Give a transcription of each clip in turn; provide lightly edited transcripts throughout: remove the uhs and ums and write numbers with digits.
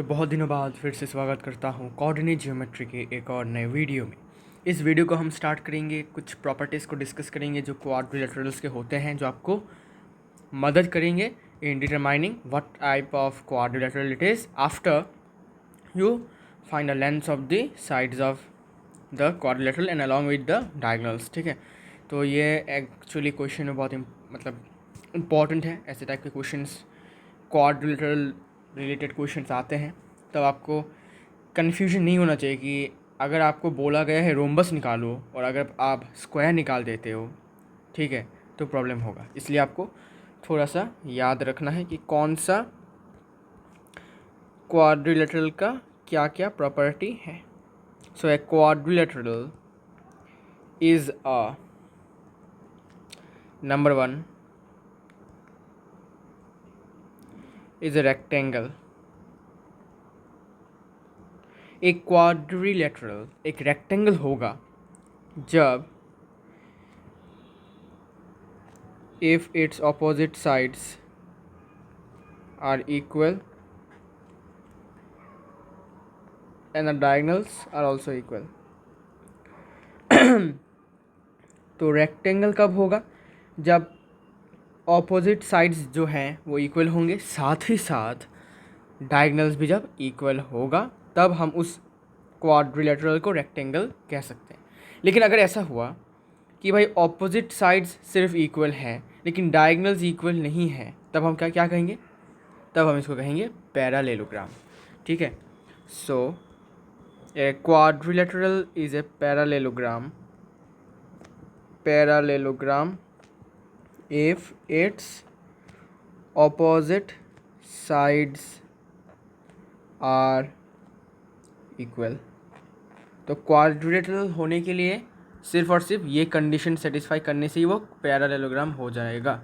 तो बहुत दिनों बाद फिर से स्वागत करता हूँ कोऑर्डिनेट ज्योमेट्री के एक और नए वीडियो में। इस वीडियो को हम स्टार्ट करेंगे, कुछ प्रॉपर्टीज़ को डिस्कस करेंगे जो क्वाड्रिलेटरल्स के होते हैं, जो आपको मदद करेंगे in determining what type of quadrilateral it is after you find the lengths of the sides of the quadrilateral and along with the diagonals. ठीक है, तो ये एक्चुअली क्वेश्चन में बहुत मतलब इम्पॉर्टेंट है। ऐसे टाइप के क्वेश्चंस, क्वाड्रिलेटरल रिलेटेड क्वेश्चंस आते हैं, तब आपको कन्फ्यूजन नहीं होना चाहिए कि अगर आपको बोला गया है रोम्बस निकालो और अगर आप स्क्वायर निकाल देते हो, ठीक है, तो प्रॉब्लम होगा। इसलिए आपको थोड़ा सा याद रखना है कि कौन सा क्वाड्रिलेटरल का क्या क्या प्रॉपर्टी है। So a quadrilateral is a number 1 is a rectangle. एक क्वाड्रिलेटरल एक रेक्टेंगल होगा जब if its opposite sides are equal and the diagonals are also equal। तो रेक्टेंगल कब होगा? जब ऑपोजिट साइड्स जो हैं वो इक्वल होंगे, साथ ही साथ डायगोनल्स भी जब इक्वल होगा, तब हम उस क्वाड्रिलेटरल को रेक्टेंगल कह सकते हैं। लेकिन अगर ऐसा हुआ कि भाई ऑपोजिट साइड्स सिर्फ इक्वल हैं लेकिन डायगोनल्स इक्वल नहीं है, तब हम क्या क्या कहेंगे? तब हम इसको कहेंगे पैरालेलोग्राम। ठीक है, so a quadrilateral is a parallelogram if its opposite sides are equal। तो क्वाड्रिलेटरल होने के लिए सिर्फ और सिर्फ ये कंडीशन सेटिस्फाई करने से ही वो पैरालेलोग्राम हो जाएगा।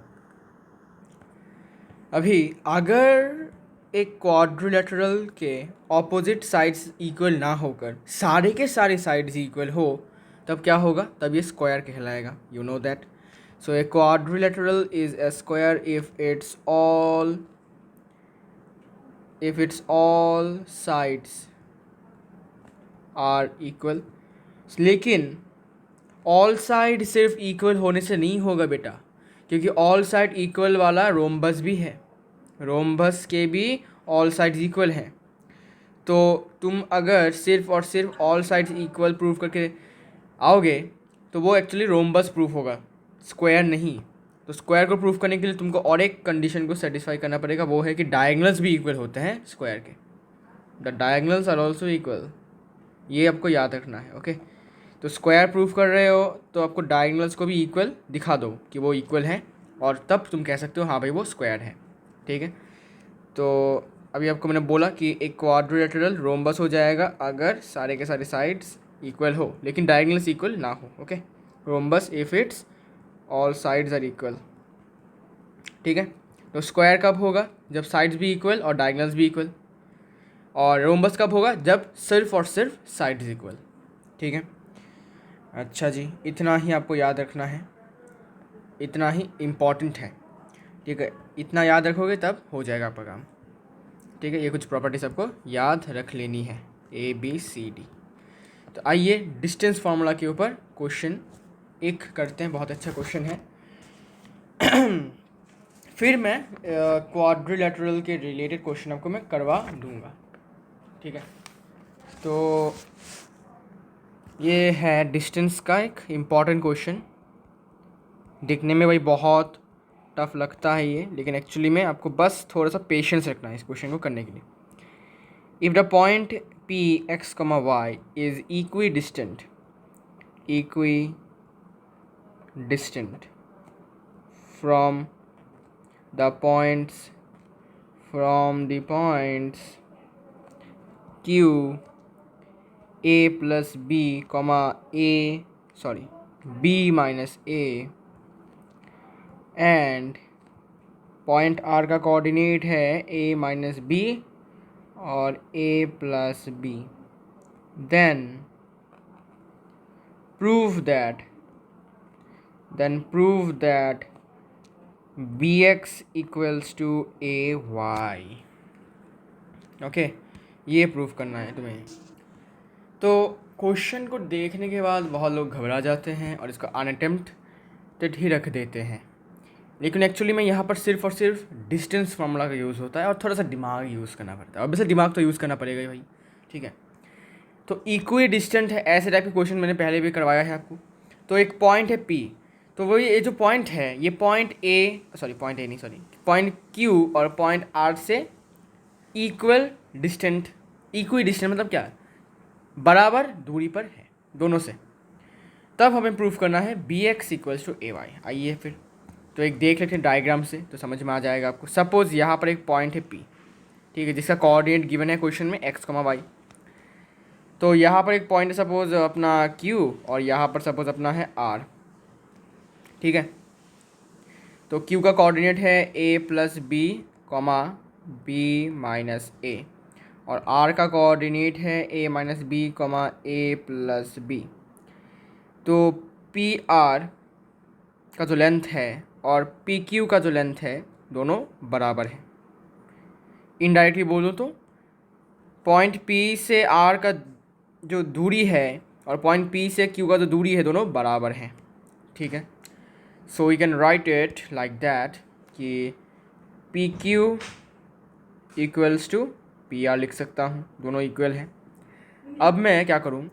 अभी अगर एक क्वाड्रिलेटरल के ऑपोजिट साइड्स इक्वल ना होकर सारे के सारे साइड्स इक्वल हो, तब क्या होगा? तब ये स्क्वायर कहलाएगा। You know that. So a quadrilateral is a square if its all sides are equal. लेकिन ऑल साइड सिर्फ इक्वल होने से नहीं होगा बेटा, क्योंकि ऑल साइड इक्वल वाला रोम्बस भी है, रोम्बस के भी ऑल साइड्स इक्वल हैं। तो तुम अगर सिर्फ और सिर्फ ऑल साइड्स इक्वल प्रूव करके आओगे तो वो एक्चुअली रोम्बस प्रूफ होगा, स्क्वायर नहीं। तो स्क्वायर को प्रूफ करने के लिए तुमको और एक कंडीशन को सेटिस्फाई करना पड़ेगा, वो है कि डायगोनल्स भी इक्वल होते हैं स्क्वायर के। The diagonals are also equal, ये आपको याद रखना है। ओके, तो स्क्वायर प्रूफ कर रहे हो तो आपको डायगोनल्स को भी इक्वल दिखा दो कि वो इक्वल हैं, और तब तुम कह सकते हो हाँ भाई वो स्क्वायर है। ठीक है, तो अभी आपको मैंने बोला कि एक क्वाड्रिलेटरल रोम्बस हो जाएगा अगर सारे के सारे साइड्स इक्वल हो लेकिन डायगोनल्स इक्वल ना हो। Okay, rhombus if it's all sides are equal. ठीक है, तो स्क्वायर कब होगा? जब साइड्स भी इक्वल और डायगोनल्स भी इक्वल। और रोम्बस कब होगा? जब सिर्फ और सिर्फ साइड्स इक्वल। ठीक है, अच्छा जी, इतना ही आपको याद रखना है, इतना ही इम्पॉर्टेंट है। ठीक है, इतना याद रखोगे तब हो जाएगा आपका काम। ठीक है, ये कुछ प्रॉपर्टीज आपको याद रख लेनी है, ABCD। तो आइए डिस्टेंस फार्मूला के ऊपर क्वेश्चन एक करते हैं, बहुत अच्छा क्वेश्चन है। फिर मैं क्वाड्रिलेटरल के रिलेटेड क्वेश्चन आपको मैं करवा दूंगा। ठीक है, तो ये है डिस्टेंस का एक इम्पॉर्टेंट क्वेश्चन। दिखने में भाई बहुत टफ लगता है ये, लेकिन एक्चुअली में आपको बस थोड़ा सा पेशेंस रखना है इस क्वेश्चन को करने के लिए। If the point P x, y is equi distant from the points Q A plus B, B minus A, and point R का कोऑर्डिनेट है A minus B और A plus B, then prove that Bx equals to AY। Okay, ये proof करना है तुम्हें। तो question को देखने के बाद बहुत लोग घबरा जाते हैं और इसको अनअटेम्प्टेड ही रख देते हैं, लेकिन एक्चुअली में यहाँ पर सिर्फ और सिर्फ डिस्टेंस फार्मूला का यूज़ होता है और थोड़ा सा दिमाग यूज़ करना पड़ता है। और वैसे दिमाग तो यूज़ करना पड़ेगा ही भाई, ठीक है। तो इक्वी डिस्टेंट है, ऐसे टाइप के क्वेश्चन मैंने पहले भी करवाया है आपको। तो एक पॉइंट है P, तो वही ये जो पॉइंट है ये पॉइंट पॉइंट Q और पॉइंट R से इक्वल डिस्टेंट, इक्वी डिस्टेंट मतलब क्या, बराबर दूरी पर है दोनों से। तब हमें प्रूफ करना है BX इक्वल्स टू AY। आइए फिर तो एक देख लेते हैं डायग्राम से, तो समझ में आ जाएगा आपको। सपोज़ यहाँ पर एक पॉइंट है P, ठीक है, जिसका कोऑर्डिनेट गिवन है क्वेश्चन में x, y। तो यहाँ पर एक पॉइंट है सपोज अपना Q और यहाँ पर सपोज अपना है R, ठीक है। तो Q का कोऑर्डिनेट है a plus B comma B minus ए, और R का कोऑर्डिनेट है a minus B comma A plus B. तो पी आर का जो लेंथ है और पी क्यू का जो लेंथ है दोनों बराबर है। इनडायरेक्टली बोलूँ तो पॉइंट P से R का जो दूरी है और पॉइंट P से Q का जो दूरी है दोनों बराबर हैं, ठीक है। So we can write it like that कि P Q equals to P R लिख सकता हूँ, दोनों इक्वल हैं। अब मैं क्या करूँ,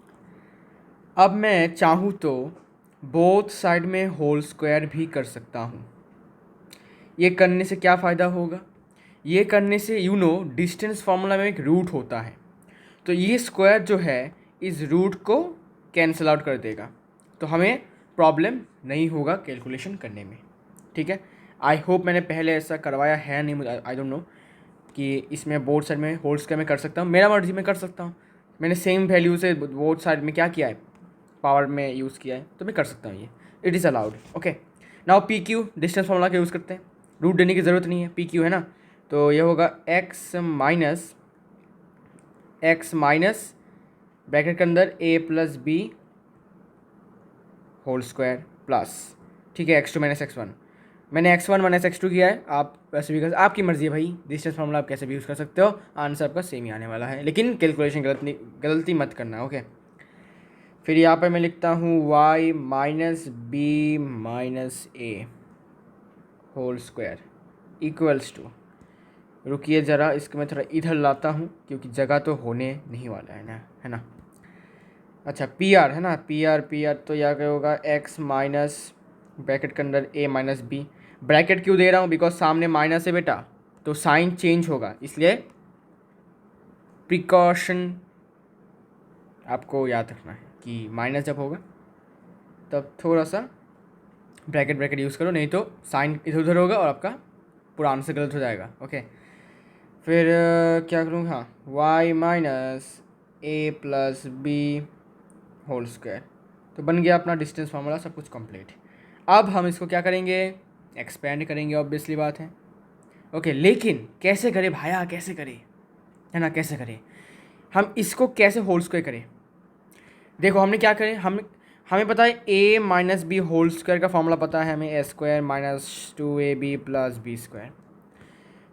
अब मैं चाहूँ तो बोथ साइड में होल स्क्वायर भी कर सकता हूँ। ये करने से क्या फ़ायदा होगा, ये करने से डिस्टेंस फार्मूला में एक रूट होता है, तो ये स्क्वायर जो है इस रूट को कैंसिल आउट कर देगा, तो हमें प्रॉब्लम नहीं होगा कैलकुलेशन करने में, ठीक है। आई होप मैंने पहले ऐसा करवाया है नहीं, मुझे आई डोंट नो कि इसमें बोथ साइड में होल स्क्वायर में कर सकता हूँ, मेरा मर्जी में कर सकता हूँ। मैंने सेम वैल्यू से बोथ साइड में क्या किया है, पावर में यूज़ किया है, तो मैं कर सकता हूँ, ये it is allowed. Okay, now P Q distance formula का यूज़ करते हैं, रूट देने की ज़रूरत नहीं है, पी क्यू है ना, तो ये होगा एक्स माइनस ब्रैकेट के अंदर a plus B whole square plus, ठीक है, x2 माइनस x1। मैंने x1 माइनस x2 किया है, आप वैसे भी कर, आपकी मर्ज़ी है भाई, डिस्टेंस फार्मूला आप कैसे भी यूज़ कर सकते हो, आंसर आपका सेम ही आने वाला है, लेकिन कैलकुलेशन गलती मत करना, ओके। फिर यहाँ पर मैं लिखता हूँ y minus b minus A whole square equals to, रुकिए ज़रा, इसको मैं थोड़ा इधर लाता हूँ क्योंकि जगह तो होने नहीं वाला है ना। अच्छा पी आर है ना, पी आर तो यहाँ क्या होगा x माइनस ब्रैकेट के अंदर a माइनस बी। ब्रैकेट क्यों दे रहा हूँ, बिकॉज सामने माइनस है बेटा, तो साइन चेंज होगा, इसलिए प्रिकॉशन आपको याद रखना है कि माइनस जब होगा तब थोड़ा सा ब्रैकेट यूज़ करो, नहीं तो साइन इधर उधर होगा और आपका पूरा आंसर गलत हो जाएगा, ओके। फिर क्या करूँ, हाँ y माइनस ए प्लस बी होल स्क्वायर, तो बन गया अपना डिस्टेंस फार्मूला, सब कुछ कंप्लीट। अब हम इसको क्या करेंगे, एक्सपेंड करेंगे, ऑब्वियसली बात है, ओके। लेकिन कैसे करें भाया, कैसे करें, है ना, कैसे करें, हम इसको कैसे होल स्क्वायर करें। देखो हमने क्या करें, हमें पता है a minus B whole square का फॉर्मूला पता है हमें, a square minus 2ab plus B square.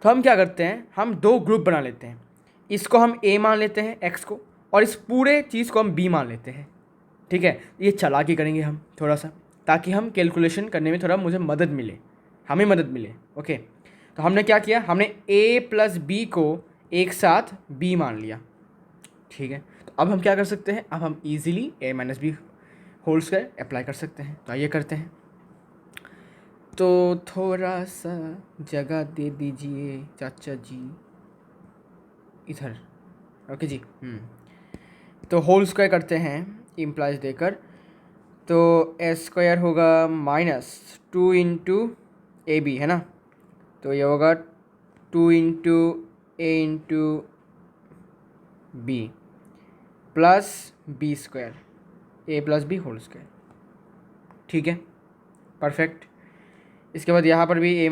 तो हम क्या करते हैं, हम दो ग्रुप बना लेते हैं, इसको हम a मान लेते हैं x को, और इस पूरे चीज़ को हम b मान लेते हैं, ठीक है। ये चालाकी करेंगे हम थोड़ा सा, ताकि हम कैलकुलेशन करने में थोड़ा मुझे मदद मिले, हमें मदद मिले, ओके। तो हमने क्या किया, हमने a प्लस बी को एक साथ b मान लिया, ठीक है। तो अब हम क्या कर सकते हैं, अब हम easily a minus B whole square apply कर सकते हैं, तो आइए करते हैं। तो थोड़ा सा जगह दे दीजिए चाचा जी, इधर, ओके जी। तो होल स्क्वायर करते हैं इम्प्लाइज देकर, तो ए स्क्वायर होगा माइनस 2 इंटू ए बी, है ना, तो ये होगा 2 into A into B plus B square, A plus B whole square, ठीक है, परफेक्ट। इसके बाद यहाँ पर भी A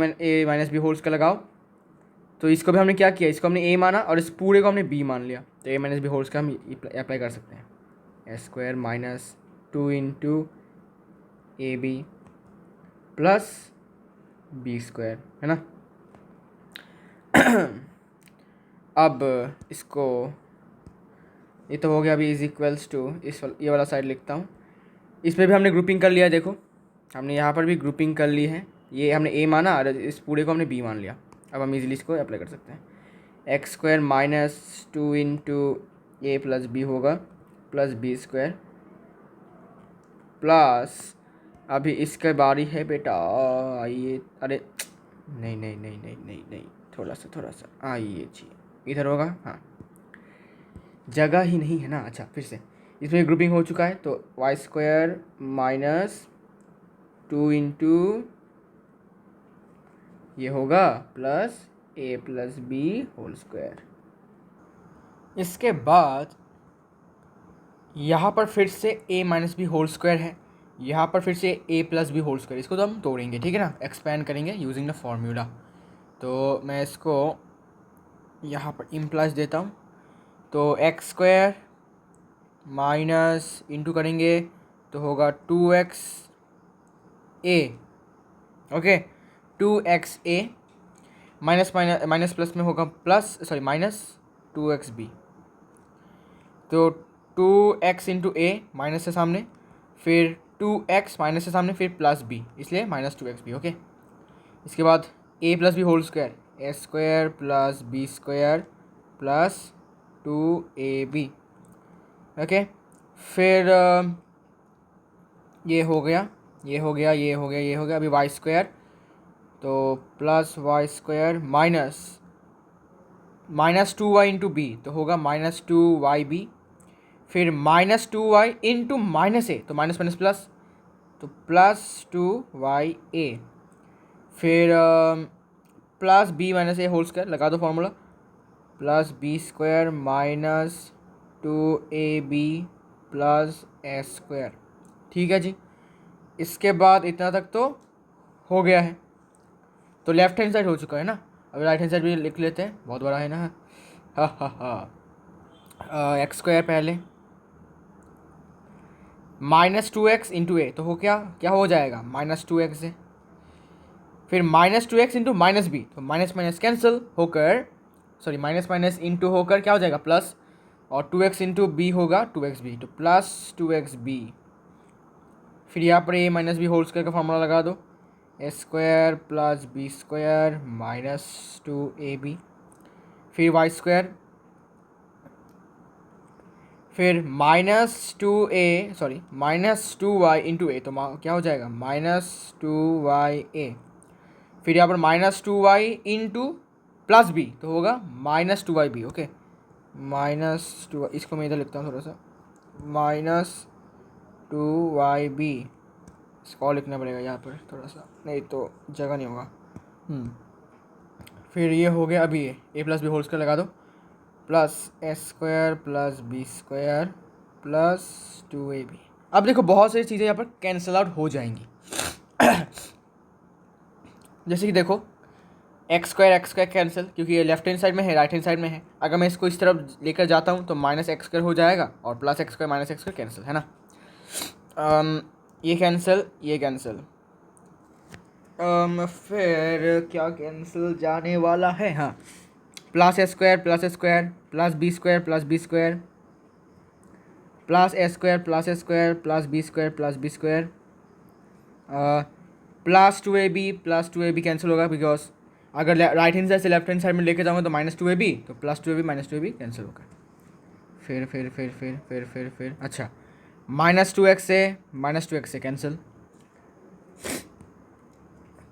minus B whole square लगाओ, तो इसको भी हमने क्या किया, इसको हमने ए माना और इस पूरे को हमने बी मान लिया, तो A minus B whole square हम अप्लाई कर सकते हैं, A square minus 2 into A B plus B square, है ना। अब इसको ये तो हो गया। अभी इज इक्वल्स टू ये वाला साइड लिखता हूँ। इसमें भी हमने ग्रुपिंग कर लिया, देखो हमने यहाँ पर भी ग्रुपिंग कर ली है। ये हमने ए माना और इस पूरे को हमने बी मान लिया। अब हम इजीली इसको अप्लाई कर सकते हैं। एक्स स्क्वायर माइनस 2 इंटू ए प्लस बी होगा प्लस बी स्क्वायर प्लस, अभी इसके बारी है बेटा। आइए, अरे नहीं नहीं नहीं नहीं नहीं नहीं, थोड़ा सा आइए जी, इधर होगा। हाँ, जगह ही नहीं है ना। अच्छा, फिर से इसमें ग्रुपिंग हो चुका है, तो वाई स्क्वायर माइनस 2 इंटू ये होगा plus a plus B whole square. इसके बाद यहाँ पर फिर से a minus B whole square है, यहाँ पर फिर से a plus B whole square. इसको तो हम तोड़ेंगे, ठीक है ना, एक्सपेंड करेंगे यूजिंग द फॉर्मूला। तो मैं इसको यहाँ पर इम्प्लाइज देता हूँ। तो एक्स स्क्वायर माइनस इंटू करेंगे तो होगा 2x a, okay 2x a minus minus minus plus में होगा plus, sorry minus 2x b। तो 2x इंटू ए माइनस से सामने, फिर 2x माइनस से सामने, फिर प्लस बी, इसलिए माइनस 2x बी, ओके। इसके बाद a plus B whole square, a square plus B square plus 2ab, okay. फिर ये हो गया, ये हो गया, ये हो गया, ये हो गया। अभी वाई स्क्वायर, तो plus y square minus 2y into b, तो होगा माइनस 2yb। फिर माइनस 2y इंटू माइनस ए, तो माइनस माइनस प्लस, तो प्लस 2ya। फिर प्लस बी माइनस ए होल स्क्वायर, लगा दो formula, plus B square minus 2ab plus ए square, ठीक है जी। इसके बाद इतना तक तो हो गया है, तो लेफ्ट हैंड साइड हो चुका है ना। अब राइट हैंड साइड भी लिख लेते हैं, बहुत बड़ा है ना। हा हा हा, एक्स स्क्वायर पहले माइनस 2x इंटू ए, तो हो क्या क्या हो जाएगा माइनस 2x से। फिर minus 2x into minus b, तो माइनस माइनस कैंसिल होकर, सॉरी माइनस माइनस इंटू होकर क्या हो जाएगा प्लस, और 2x इंटू बी होगा 2xb, तो प्लस 2xb। फिर यहाँ पर A minus B whole square का फॉर्मूला लगा दो, A square plus B square minus 2ab। फिर वाई स्क्वायर, फिर minus 2a, sorry minus 2y into A, तो क्या हो जाएगा माइनस 2ya। फिर यहाँ पर minus 2y into plus B, तो होगा माइनस 2yb, ओके। माइनस 2, इसको मैं इधर लिखता हूँ थोड़ा सा, माइनस 2yb, इसको और लिखना पड़ेगा यहाँ पर थोड़ा सा, नहीं तो जगह नहीं होगा। फिर ये हो गया। अभी a plus B whole square लगा दो, प्लस ए square plus B square plus 2ab। अब देखो बहुत सारी चीज़ें यहाँ पर कैंसिल आउट हो जाएंगी। जैसे कि देखो एक्स स्क्वायर कैंसिल, क्योंकि ये लेफ्ट हैंड साइड में है, राइट हैंड साइड में है। अगर मैं इसको इस तरफ लेकर जाता हूँ तो माइनस एक्स स्क्वायर हो जाएगा, और plus x square minus x square cancel, है ना। ये कैंसिल, ये कैंसिल। फिर क्या कैंसिल जाने वाला है, हाँ प्लस ए square plus B square plus B square plus ए square plus plus B square plus 2ab cancel होगा, बिकॉज अगर राइट हैंड साइड से लेफ्ट हैंड साइड में लेके जाऊँगा तो माइनस 2ab, तो प्लस 2ab कैंसिल होगा। फिर अच्छा माइनस 2x से कैंसिल।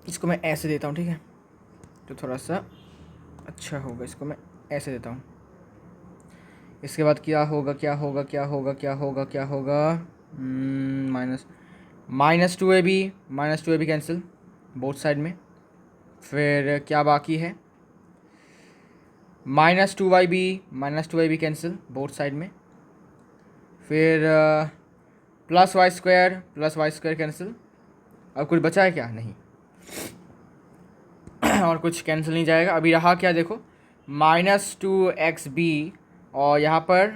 इसको मैं ऐसे देता हूँ, ठीक है, तो थोड़ा सा अच्छा होगा। इसको मैं ऐसे देता हूँ। इसके बाद क्या होगा minus 2ab cancel both side में। फिर क्या बाकी है, minus 2yb cancel both side में। फिर प्लस वाई स्क्वायर कैंसिल। अब कुछ बचा है क्या, नहीं। और कुछ कैंसिल नहीं जाएगा। अभी रहा क्या, देखो माइनस 2xb और यहाँ पर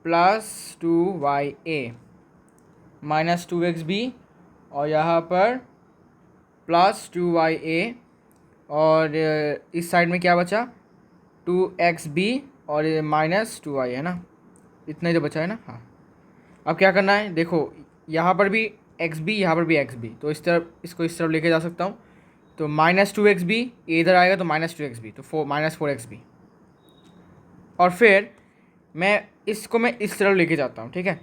प्लस 2ya, माइनस 2xb और यहाँ पर प्लस 2ya, और इस साइड में क्या बचा 2xb और माइनस 2y, है ना। इतना ही तो बचा है ना, हाँ। अब क्या करना है, देखो यहाँ पर भी एक्स बी, यहाँ पर भी एक्स बी, तो इस तरफ इसको इस तरफ लेके जा सकता हूँ। तो -2xb, ये इधर आएगा तो -2xb, तो -4xb। और फिर मैं इस तरफ लेके जाता हूँ, ठीक है।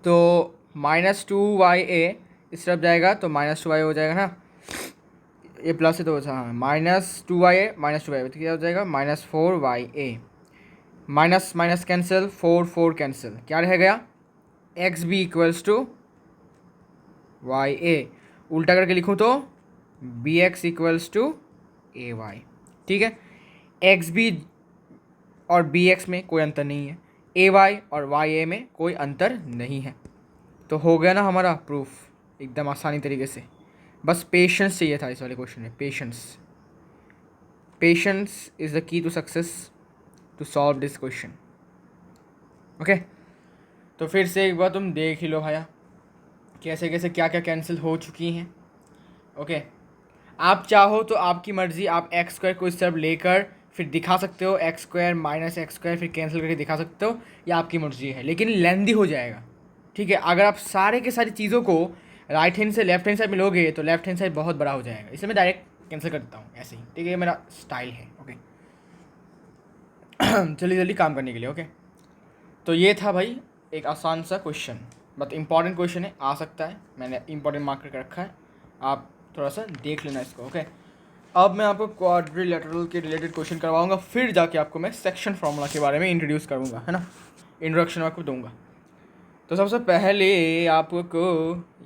तो -2ya इस तरफ जाएगा तो -2ya हो जाएगा ना, ये प्लस है तो हाँ, -2ya -2ya तो क्या हो जाएगा, -4ya। Minus minus cancel, 4 cancel, क्या रह गया, x b equals to y a. उल्टा करके लिखूँ तो b x equals to a y, ठीक है। एक्स बी और बी एक्स में कोई अंतर नहीं है, ए वाई और वाई ए में कोई अंतर नहीं है। तो हो गया ना हमारा प्रूफ एकदम आसानी तरीके से। बस पेशेंस चाहिए था इस वाले क्वेश्चन में, patience. Patience is the key to success to solve this question. Okay, तो फिर से एक बार तुम देख ही लो भाया कैसे कैसे क्या क्या कैंसिल हो चुकी हैं। ओके, आप चाहो तो आपकी मर्ज़ी, आप एक्स स्क्वायर को इस तरफ लेकर फिर दिखा सकते हो, x square minus x square फिर कैंसिल करके दिखा सकते हो, या आपकी मर्ज़ी है, लेकिन लेंदी हो जाएगा, ठीक है। अगर आप सारे के सारी चीज़ों को राइट हैंड से लेफ्ट हैंड साइड में लोगे तो लेफ्ट हैंड साइड बहुत बड़ा हो जाएगा, इसलिए मैं डायरेक्ट कैंसिल कर देता हूँ ऐसे ही, ठीक है। ये मेरा स्टाइल है। ओके जल्दी जल्दी काम करने के लिए। ओके, तो ये था भाई एक आसान सा क्वेश्चन, बट इम्पॉर्टेंट क्वेश्चन है, आ सकता है, मैंने इम्पॉर्टेंट मार्क करके रखा है, आप थोड़ा सा देख लेना इसको। ओके, अब मैं आपको क्वाड्रिलेटरल के रिलेटेड क्वेश्चन करवाऊंगा, फिर जाके आपको मैं सेक्शन फार्मूला के बारे में इंट्रोड्यूस करूंगा, है ना, इंट्रोडक्शन आपको दूंगा। तो सबसे पहले आपको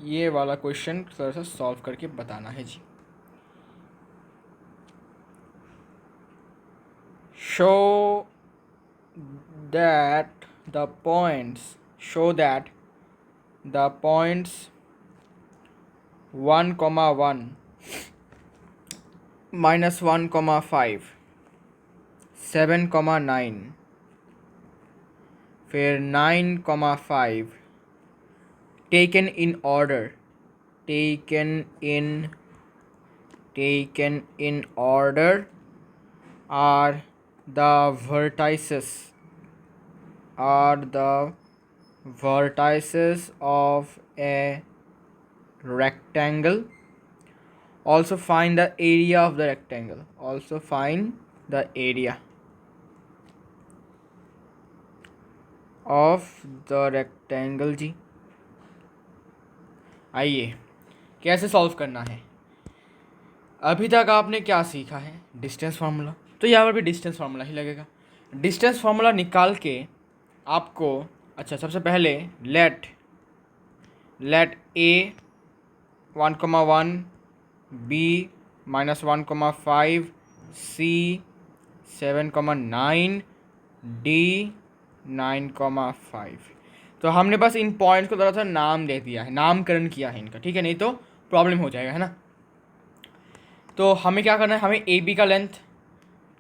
ये वाला क्वेश्चन थोड़ा सा सॉल्व करके बताना है जी। Show that the points, show that the points 1,1 -1,5 7,9 फिर 9,5 taken in order, taken in order are the vertices, of a rectangle. Also find the area of the rectangle, also find the area of the rectangle जी। आइए कैसे solve करना है। अभी तक आपने क्या सीखा है, डिस्टेंस फार्मूला, तो यहाँ पर भी डिस्टेंस फार्मूला ही लगेगा। डिस्टेंस फार्मूला निकाल के आपको, अच्छा सबसे पहले लेट ए 1,1 बी -1,5 सी 7,9 डी 9,5। तो हमने बस इन पॉइंट्स को थोड़ा सा नाम दे दिया है, नामकरण किया है इनका, ठीक है, नहीं तो प्रॉब्लम हो जाएगा, है ना। तो हमें क्या करना है, हमें ए बी का लेंथ,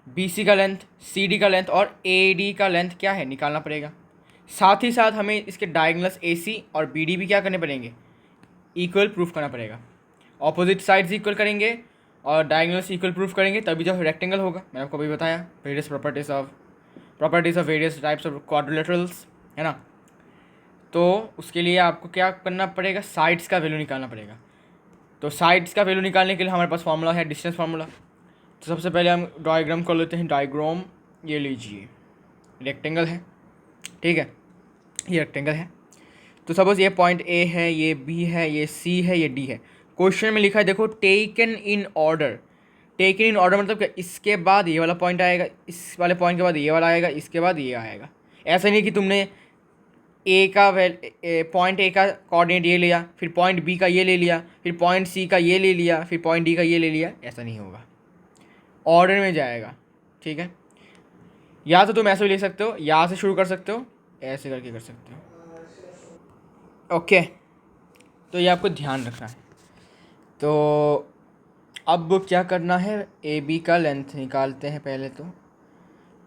बी सी का लेंथ, सी डी का लेंथ और ए डी का लेंथ क्या है निकालना पड़ेगा। साथ ही साथ हमें इसके डायगोनल्स ए सी और बी डी भी क्या करने पड़ेंगे, इक्वल प्रूफ करना पड़ेगा। ऑपोजिट साइड्स इक्वल करेंगे और डायगोनल्स इक्वल प्रूफ करेंगे तभी जो रेक्टेंगल होगा। मैंने आपको अभी बताया various properties of various types of quadrilaterals, है ना। तो उसके लिए आपको क्या करना पड़ेगा, साइड्स का वैल्यू निकालना पड़ेगा। तो साइड्स का वैल्यू निकालने के लिए हमारे पास फार्मूला है डिस्टेंस फार्मूला। तो सबसे पहले हम डायग्राम कर लेते हैं। डायग्राम ये लीजिए, रेक्टेंगल है, ठीक है, ये रेक्टेंगल है। तो सपोज ये पॉइंट ए है, ये बी है, ये सी है, ये डी है। क्वेश्चन में लिखा है देखो taken in order. Taken in order मतलब क्या, इसके बाद ये वाला पॉइंट आएगा, इस वाले पॉइंट के बाद ये वाला आएगा, इसके बाद ये आएगा। ऐसा नहीं कि तुमने ए का पॉइंट ए का कोऑर्डिनेट ये लिया, फिर पॉइंट बी का ये ले लिया, फिर पॉइंट सी का ये ले लिया, फिर पॉइंट डी का ये ले लिया, ऐसा नहीं होगा, ऑर्डर में जाएगा, ठीक है। या तो तुम ऐसे भी लिख सकते हो, यहाँ से शुरू कर सकते हो, ऐसे करके कर सकते हो। ओके, तो ये आपको ध्यान रखना है। तो अब क्या करना है, ए बी का लेंथ निकालते हैं पहले।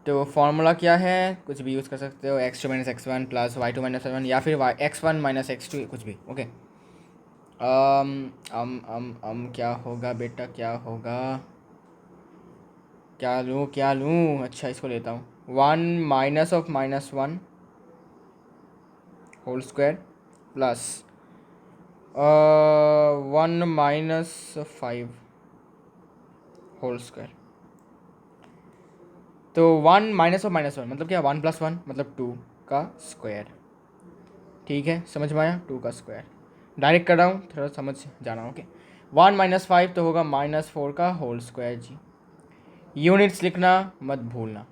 तो फार्मूला क्या है, कुछ भी यूज़ कर सकते हो, x2 - x1 plus y2 - y1, या फिर x1 - x2, कुछ भी। ओके, क्या होगा बेटा, क्या होगा, क्या लूँ, अच्छा इसको लेता हूँ। 1 - (-1) whole square plus 1 minus 5 whole square. तो 1 माइनस ऑफ -1 मतलब क्या, 1 + 1 मतलब 2 का स्क्वायर। ठीक है, समझ में आया, 2 का स्क्वायर। डायरेक्ट कर रहा हूँ, थोड़ा समझ जाना। ओके, 1 माइनस 5 तो होगा -4 का होल स्क्वायर जी। यूनिट्स लिखना मत भूलना,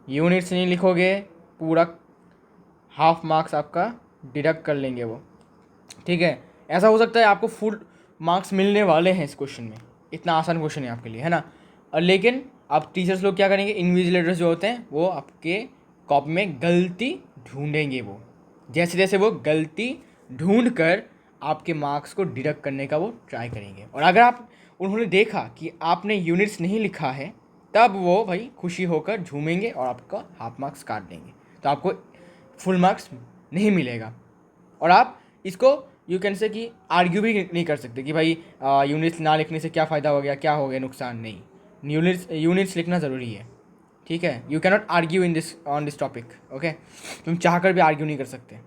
यूनिट्स नहीं लिखोगे पूरा हाफ मार्क्स आपका डिडक्ट कर लेंगे वो। ठीक है, ऐसा हो सकता है आपको फुल मार्क्स मिलने वाले हैं इस क्वेश्चन में, इतना आसान क्वेश्चन है आपके लिए, है ना। और लेकिन अब टीचर्स लोग क्या करेंगे, इन्विजिलेटर्स जो होते हैं वो आपके कॉपी में गलती ढूंढेंगे। वो जैसे जैसे वो गलती ढूंढ कर आपके मार्क्स को डिडक्ट करने का वो ट्राई करेंगे। और अगर आप उन्होंने देखा कि आपने यूनिट्स नहीं लिखा है, तब वो भाई खुशी होकर झूमेंगे और आपका हाफ मार्क्स काट देंगे, तो आपको फुल मार्क्स नहीं मिलेगा। और आप इसको यू कैन से कि आर्ग्यू भी नहीं कर सकते कि भाई यूनिट्स ना लिखने से क्या फ़ायदा हो गया, क्या हो गया नुकसान, नहीं, यूनिट्स लिखना ज़रूरी है। ठीक है, you can not argue in this on this topic. Okay, तुम चाह कर भी आर्ग्यू नहीं कर सकते।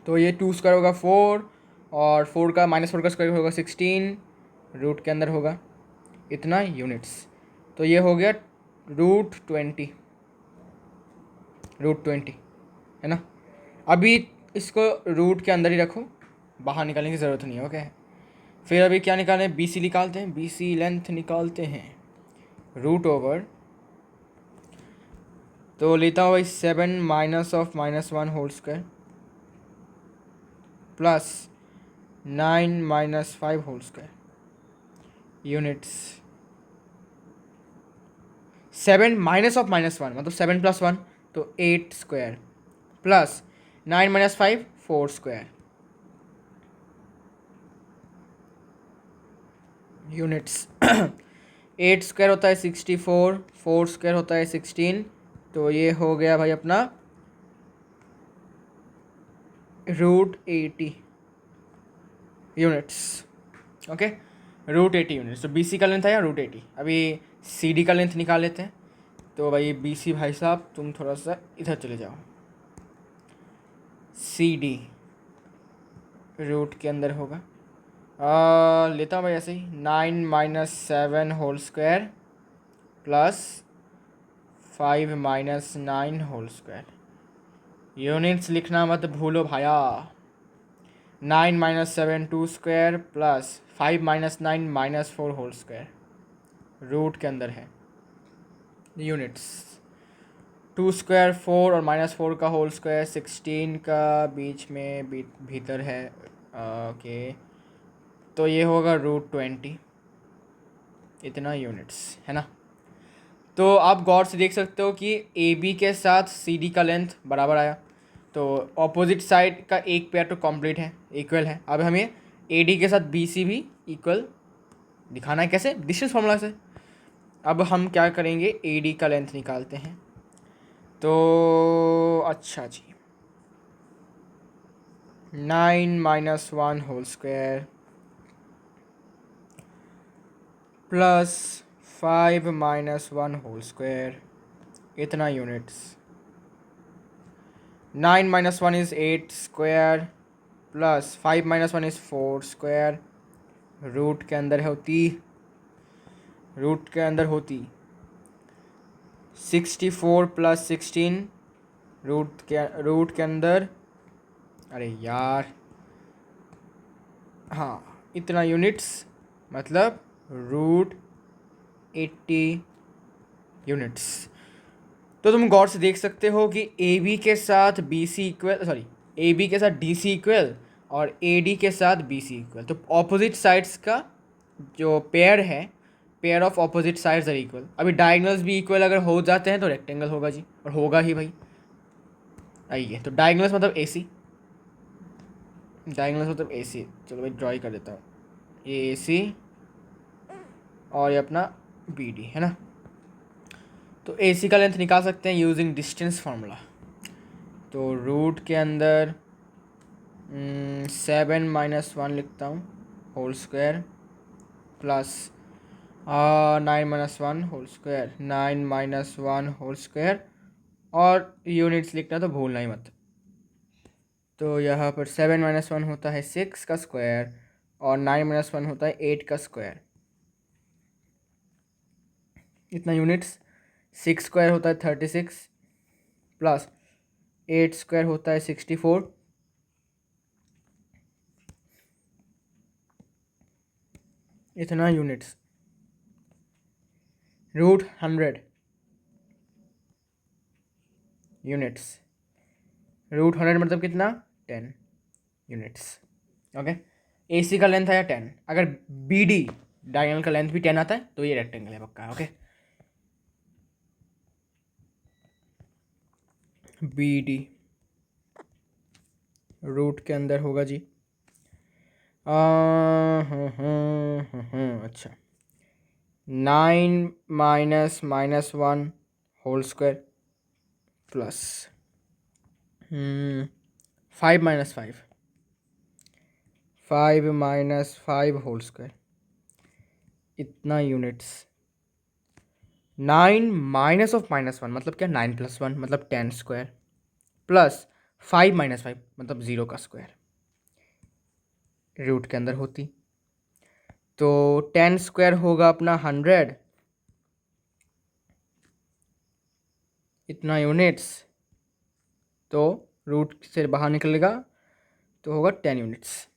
तो ये 2 स्क्वायर होगा 4, और 4 का -4 का स्क्वायर होगा 16, रूट के अंदर होगा इतना यूनिट्स। तो ये हो गया √20, √20, है ना। अभी इसको रूट के अंदर ही रखो, बाहर निकालने की ज़रूरत नहीं है। ओके, फिर अभी क्या निकालें, BC निकालते हैं, BC लेंथ निकालते हैं, √, तो लेता हूँ भाई 7 minus of -1 whole square plus 9 minus 5 whole square units. 7 minus of -1 मतलब 7 + 1 तो 8 square plus 9 minus 5 4 square units. 8 square होता है 64, 4 स्क्वायर होता है 16, तो ये हो गया भाई अपना √80 यूनिट्स। Okay, √80 units. तो BC का लेंथ आया √80। अभी CD का लेंथ निकाल लेते हैं। तो भाई BC भाई साहब तुम थोड़ा सा इधर चले जाओ, CD रूट के अंदर होगा, लेता हूँ भाई ऐसे ही 9 minus 7 whole square plus 5 minus 9 whole square. Units लिखना मत भूलो भाया। 9 minus 7 2 square plus 5 minus 9 -4 whole square root के अंदर है यूनिट्स। 2 स्क्वायर 4 और -4 का होल स्क्वायर 16 का बीच में भीतर है। ओके, तो ये होगा √20 इतना यूनिट्स, है ना। तो आप गौर से देख सकते हो कि AB के साथ CD का लेंथ बराबर आया, तो ऑपोजिट साइड का एक पेयर तो कंप्लीट है, इक्वल है। अब हमें AD के साथ BC भी इक्वल दिखाना है, कैसे, डिस्टेंस फार्मूला से। अब हम क्या करेंगे, AD का लेंथ निकालते हैं। तो अच्छा जी, 9 minus 1 whole square plus 5 minus 1 whole square इतना units. 9 minus 1 is 8 square plus 5 minus 1 is 4 square root के अंदर होती 64 प्लस 16 रूट के अंदर, अरे यार, हाँ इतना यूनिट्स मतलब √80 यूनिट्स। तो तुम गौर से देख सकते हो कि AB के साथ BC इक्वल, सॉरी, AB के साथ DC इक्वल और AD के साथ BC इक्वल। तो ऑपोजिट साइड्स का जो पेयर है, pair of opposite sides are equal. अभी डायगोनल्स भी इक्वल अगर हो जाते हैं तो रेक्टेंगल होगा जी, और होगा ही भाई। आइए, तो डायगोनल्स मतलब AC, डायगोनल्स मतलब AC। चलो भाई ड्रॉ कर देता हूँ, ये AC और ये अपना BD, है ना। तो AC का लेंथ निकाल सकते हैं यूजिंग डिस्टेंस फार्मूला। तो रूट के अंदर 7 माइनस 1 लिखता हूँ whole square plus 9 minus 1 whole square, 9 minus 1 whole square, और यूनिट्स लिखना तो भूलना ही मत। तो यहाँ पर 7 - 1 होता है 6 का स्क्वायर और 9 - 1 होता है 8 का स्क्वायर। इतना यूनिट्स। 6 स्क्वायर होता है 36 प्लस 8 स्क्वायर होता है 64। इतना यूनिट्स। √100 यूनिट्स। √100 मतलब कितना? 10 यूनिट्स। ओके। AC का लेंथ आया 10। अगर BD डायगोनल का लेंथ भी 10 आता है तो ये रेक्टेंगल है पक्का। ओके। BD रूट के अंदर होगा जी। अच्छा। 9 - -1 whole square plus 5 - 5 whole square. इतना यूनिट्स। 9 -(-1) मतलब क्या? 9 + 1 मतलब 10 स्क्वायर प्लस 5 - 5 मतलब 0 का स्क्वायर रूट के अंदर होती। तो 10 स्क्वायर होगा अपना 100। इतना यूनिट्स। तो रूट से बाहर निकलेगा तो होगा 10 यूनिट्स।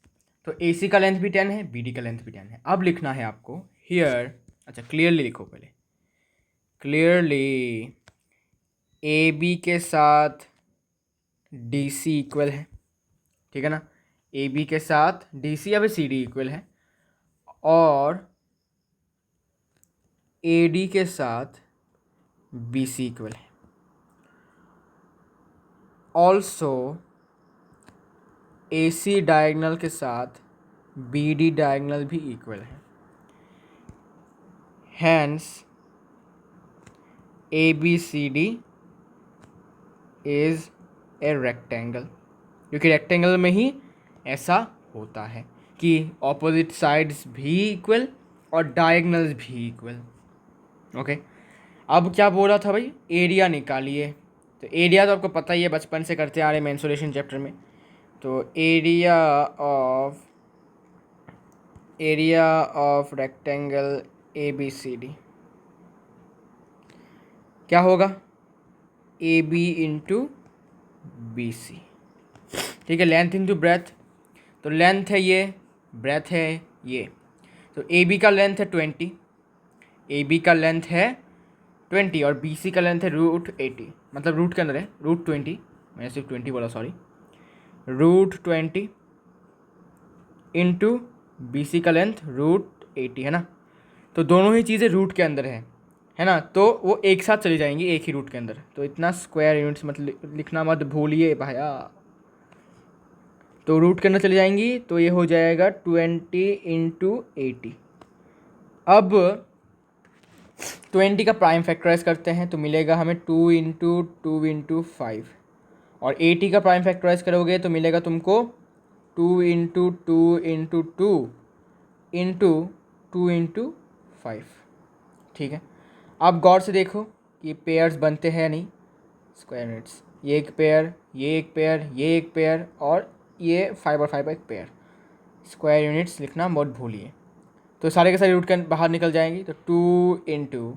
तो AC का लेंथ भी 10 है, BD का लेंथ भी 10 है। अब लिखना है आपको हियर। अच्छा, क्लियरली लिखो पहले। क्लियरली AB के साथ DC इक्वल है, ठीक है ना? AB के साथ DC या फिर CD इक्वल है और AD के साथ BC इक्वल है। ऑल्सो AC डायगोनल के साथ BD डायगोनल भी इक्वल है। Hence ABCD is a rectangle, क्योंकि रेक्टेंगल में ही ऐसा होता है कि ऑपोजिट साइड्स भी इक्वल और डायगोनल्स भी इक्वल। ओके। अब क्या बोला था भाई? एरिया निकालिए। तो एरिया तो आपको पता ही है, बचपन से करते आ रहे हैं मेंसुरेशन चैप्टर में। तो एरिया ऑफ रेक्टेंगल ABCD क्या होगा? AB into BC। ठीक है, लेंथ इंटू ब्रेथ। तो लेंथ है ये, ब्रेथ है ये। तो AB का लेंथ है 20, AB का लेंथ है 20 और BC का लेंथ है √80, मतलब रूट के अंदर है √20। मैंने सिर्फ 20 बोला, सॉरी। √20 इंटू BC का लेंथ √80 है ना? तो दोनों ही चीज़ें रूट के अंदर है ना? तो वो एक साथ चली जाएंगी एक ही रूट के अंदर। तो इतना स्क्वायर यूनिट्स मतलब लिखना मत भूलिए भाया। तो रूट के अंदर चली जाएंगी तो ये हो जाएगा 20 इंटू 80। अब 20 का प्राइम फैक्टराइज करते हैं तो मिलेगा हमें 2 इंटू 2 इंटू 5 और 80 का प्राइम फैक्टराइज करोगे तो मिलेगा तुमको 2 इंटू 2 इंटू 2 इंटू 2 इंटू 5। ठीक है। अब गौर से देखो कि पेयर्स बनते हैं या नहीं। स्क्वायर यूनिट्स, ये एक पेयर, ये एक पेयर, ये एक पेयर और ये 5 और 5 एक पेयर। स्क्वायर यूनिट्स लिखना मत भूलिए। तो सारे के सारे रूट के बाहर निकल जाएंगी। तो 2 इंटू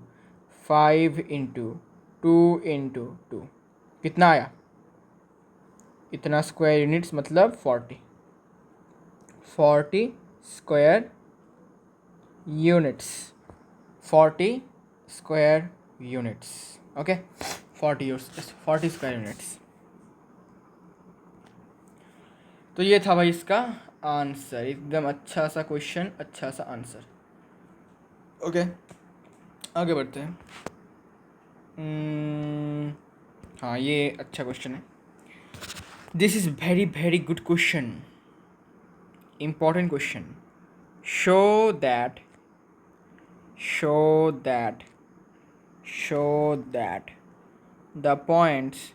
5 इंटू 2 इंटू 2 कितना आया? इतना स्क्वायर यूनिट्स मतलब 40 square units. 40 square units. Okay, 40 square units. तो ये था भाई इसका आंसर। एकदम अच्छा सा क्वेश्चन, अच्छा सा आंसर। ओके, आगे बढ़ते हैं। हाँ, ये अच्छा क्वेश्चन है। This is very very good question, important question. show that show that show that the points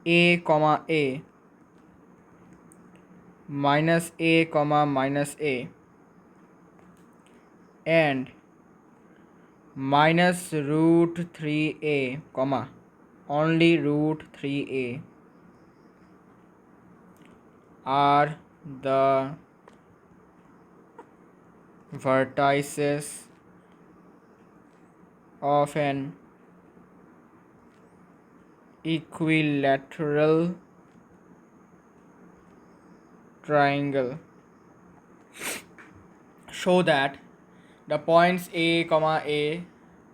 a comma a minus a comma minus a and minus root three a comma only root three a are the vertices of an equilateral triangle. Show that the points a, a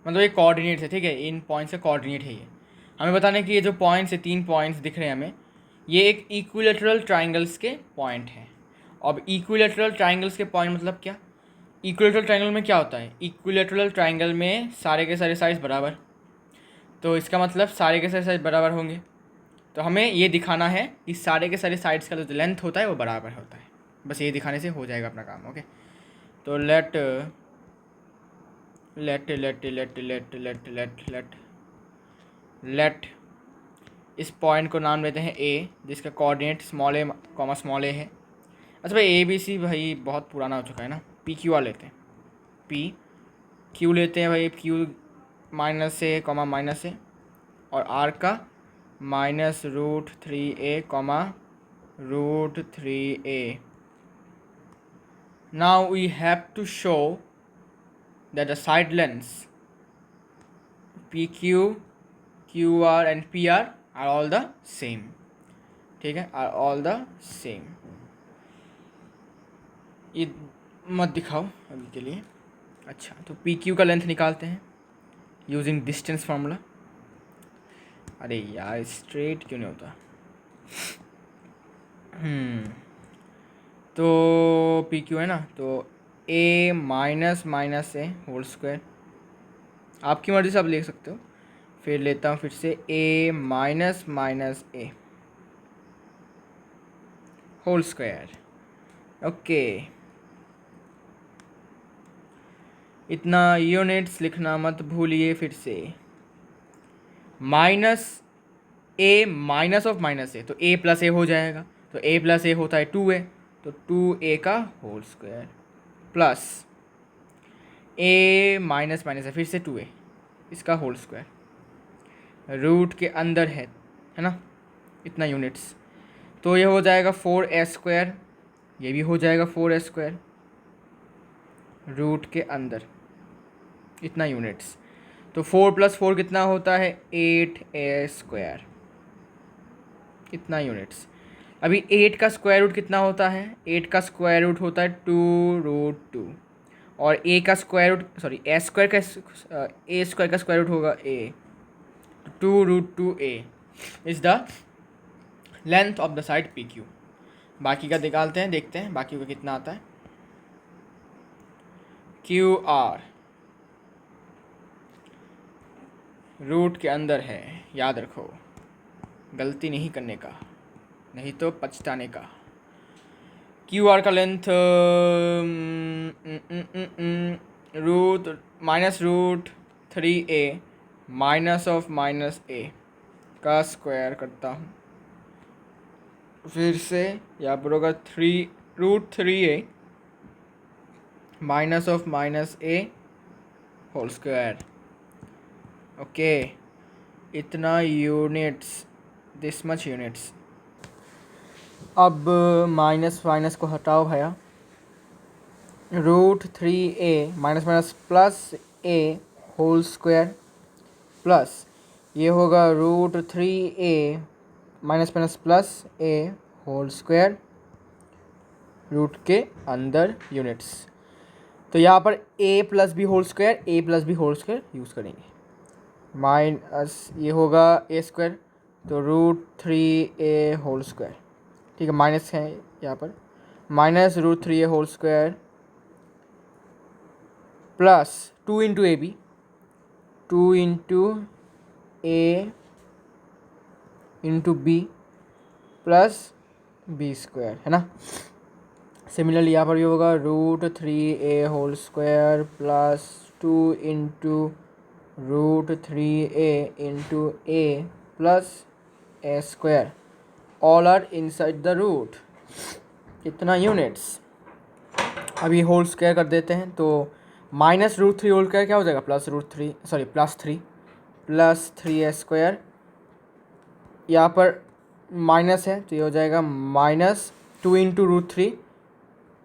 मतलब ये coordinates है, ठीक है, इन points का coordinate है ये। हमें बताना है कि ये जो पॉइंट्स है, 3 पॉइंट्स दिख रहे हैं हमें, ये एक इक्विलेटरल ट्राइंगल्स के पॉइंट हैं। अब इक्विलेटरल ट्राइंगल्स के पॉइंट मतलब क्या? इक्विलेटरल ट्राइंगल में क्या होता है? इक्विलेटरल ट्राइंगल में सारे के सारे साइड्स बराबर, तो इसका मतलब सारे के सारे साइड बराबर होंगे। तो हमें ये दिखाना है कि सारे के सारे साइड्स का जो लेंथ होता है वो बराबर होता है। बस ये दिखाने से हो जाएगा अपना काम। ओके, तो लेट इस पॉइंट को नाम लेते हैं ए, जिसका कोऑर्डिनेट स्मॉल ए कॉमा स्मॉल ए है। अच्छा भाई, ए बी सी भाई बहुत पुराना हो चुका है ना। पी क्यू आर लेते हैं, पी क्यू लेते हैं भाई, Q minus a comma minus ए, और आर का minus root three a comma root three a. Now we have to show that the side lengths P Q, Q R and P R all the same, ठीक है, are all the same. ये मत दिखाओ अभी के लिए। अच्छा, तो पी क्यू का लेंथ निकालते हैं यूजिंग डिस्टेंस फार्मूला। अरे यार स्ट्रेट क्यों नहीं होता? तो पी क्यू है ना, तो A minus minus A whole square, आपकी मर्ज़ी से आप लिख सकते हो। फिर लेता हूँ फिर से a minus minus A whole square. Okay, इतना यूनिट्स लिखना मत भूलिए। फिर से minus a minus of minus ए, तो ए प्लस ए हो जाएगा, तो ए प्लस ए होता है 2a, तो 2a का whole square plus a minus minus है फिर से 2a, इसका होल स्क्वायर रूट के अंदर है ना, इतना यूनिट्स। तो ये हो जाएगा 4a स्क्वायर, ये भी हो जाएगा 4a स्क्वायर रूट के अंदर, इतना यूनिट्स। तो 4 + 4 कितना होता है? 8a स्क्वायर, इतना यूनिट्स। अभी 8 का स्क्वायर रूट कितना होता है? 8 का स्क्वायर रूट होता है 2√2, और ए का स्क्वायर रूट सॉरी ए स्क्वायर का ए स्क्वायर का स्क्वायर रूट होगा ए, 2√2a is the length of the side P Q. बाकी का निकालते हैं, देखते हैं बाकी का कितना आता है। क्यू आर रूट के अंदर है, याद रखो, गलती नहीं करने का, नहीं तो पछताने का। क्यू आर का length root minus root three a minus of minus a का स्क्वायर करता हूँ। फिर से यहाँ पर होगा √3a minus of minus A whole square. Okay, इतना यूनिट्स, दिस मच यूनिट्स। अब माइनस माइनस को हटाओ भैया, √3a minus minus plus a whole square plus ये होगा √3a minus minus plus a whole square root के अंदर यूनिट्स। तो यहाँ पर a plus B whole square, a plus B whole square use करेंगे। माइनस ये होगा a स्क्वायर, तो √3a होल स्क्वायर, ठीक है, माइनस है यहाँ पर, minus √3a whole square plus 2 × a b, 2 × a × b plus b square, है ना। सिमिलरली यहाँ पर ये होगा √3a whole square plus 2 × √3a × a प्लस a स्क्वायर, all are inside the root. कितना यूनिट्स? अभी होल स्क्वायर कर देते हैं, तो minus root three whole square क्या हो जाएगा, plus root three, sorry plus three a square, यहाँ पर माइनस है तो ये हो जाएगा minus two into root three,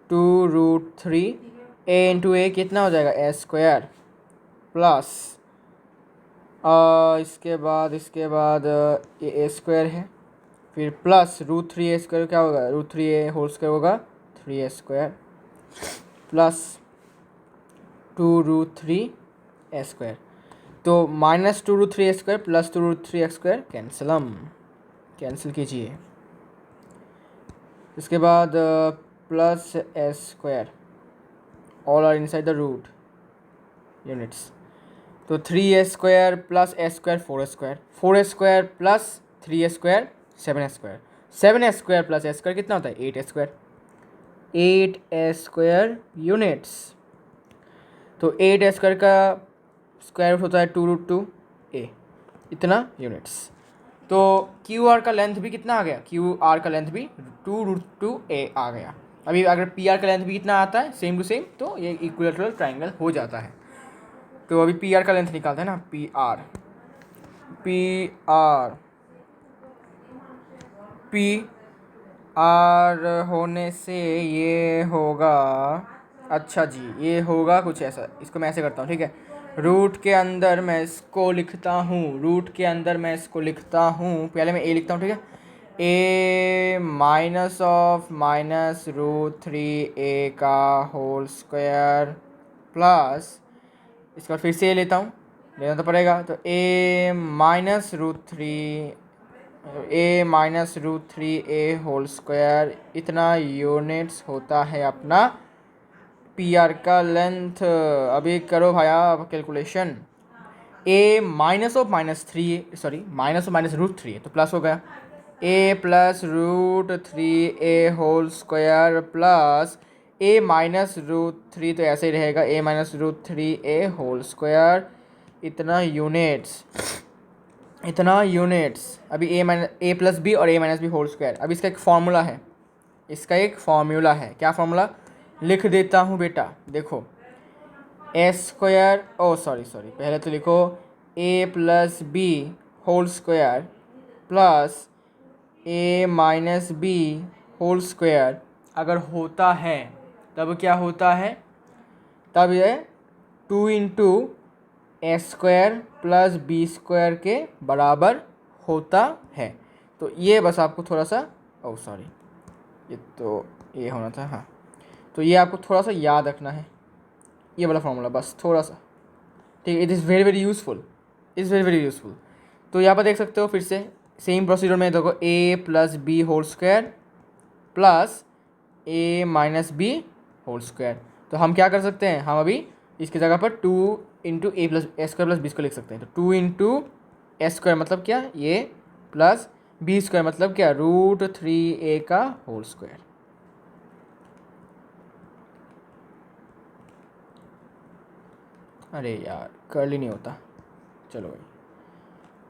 two root three a into a कितना हो जाएगा ए स्क्वायर, प्लस इसके बाद ये ए स्क्वायर है, फिर plus root three a square क्या होगा, root three a whole square होगा three a square, plus two root three a square. तो minus two root three a square plus two root three x square cancel कीजिए। इसके बाद plus s square, all are inside the root units. तो three a square plus s square four a square plus three a square seven a square plus A square कितना होता है eight a square units. तो eight a square का square root होता है to root two ए, इतना units. तो Q R का लेंथ भी कितना आ गया, क्यू आर का लेंथ भी टू रूट टू ए आ गया। अभी अगर पी आर का लेंथ भी कितना आता है सेम टू सेम, तो ये इक्विलेटरल ट्राइंगल हो जाता है। तो अभी पी आर का लेंथ निकालते हैं ना, पी आर होने से ये होगा, अच्छा जी ये होगा कुछ ऐसा, इसको मैं ऐसे करता हूँ ठीक है। रूट के अंदर मैं इसको लिखता हूँ, पहले मैं ए लिखता हूँ ठीक है, a minus of minus root three a का होल स्क्वायर प्लस, इसके बाद फिर से ए लेना तो पड़ेगा, तो A minus root three a whole square, इतना यूनिट्स होता है अपना पी आर का लेंथ। अभी करो भाई आप calculation, a minus of minus root three है तो प्लस हो गया, a plus root three a whole square plus a minus root three, तो ऐसे ही रहेगा a minus root three a whole square, इतना यूनिट्स। अभी ए प्लस बी और a minus B whole square. अब इसका एक फॉर्मूला है, क्या फॉर्मूला लिख देता हूँ बेटा, देखो ए स्क्वायर, सॉरी पहले तो लिखो a plus B whole square plus a minus B whole square अगर होता है तब क्या होता है, तब ये two into a square plus B square के बराबर होता है। तो ये बस आपको थोड़ा सा ये होना था, हाँ, तो ये आपको थोड़ा सा याद रखना है, ये वाला फॉर्मूला बस थोड़ा सा, ठीक है। इट इज़ वेरी यूज़फुल, तो यहाँ पर देख सकते हो फिर से सेम प्रोसीजर में, देखो a plus B whole square plus a minus B whole square. तो हम क्या कर सकते हैं, हम अभी इसकी जगह पर to into A plus A square plus B square लिख सकते हैं। तो टू इंटू ए स्क्वायर मतलब क्या, ये प्लस बी स्क्वायर मतलब क्या, रूट थ्री ए का होल स्क्वायर। अरे यार कर्ली नहीं होता, चलो भाई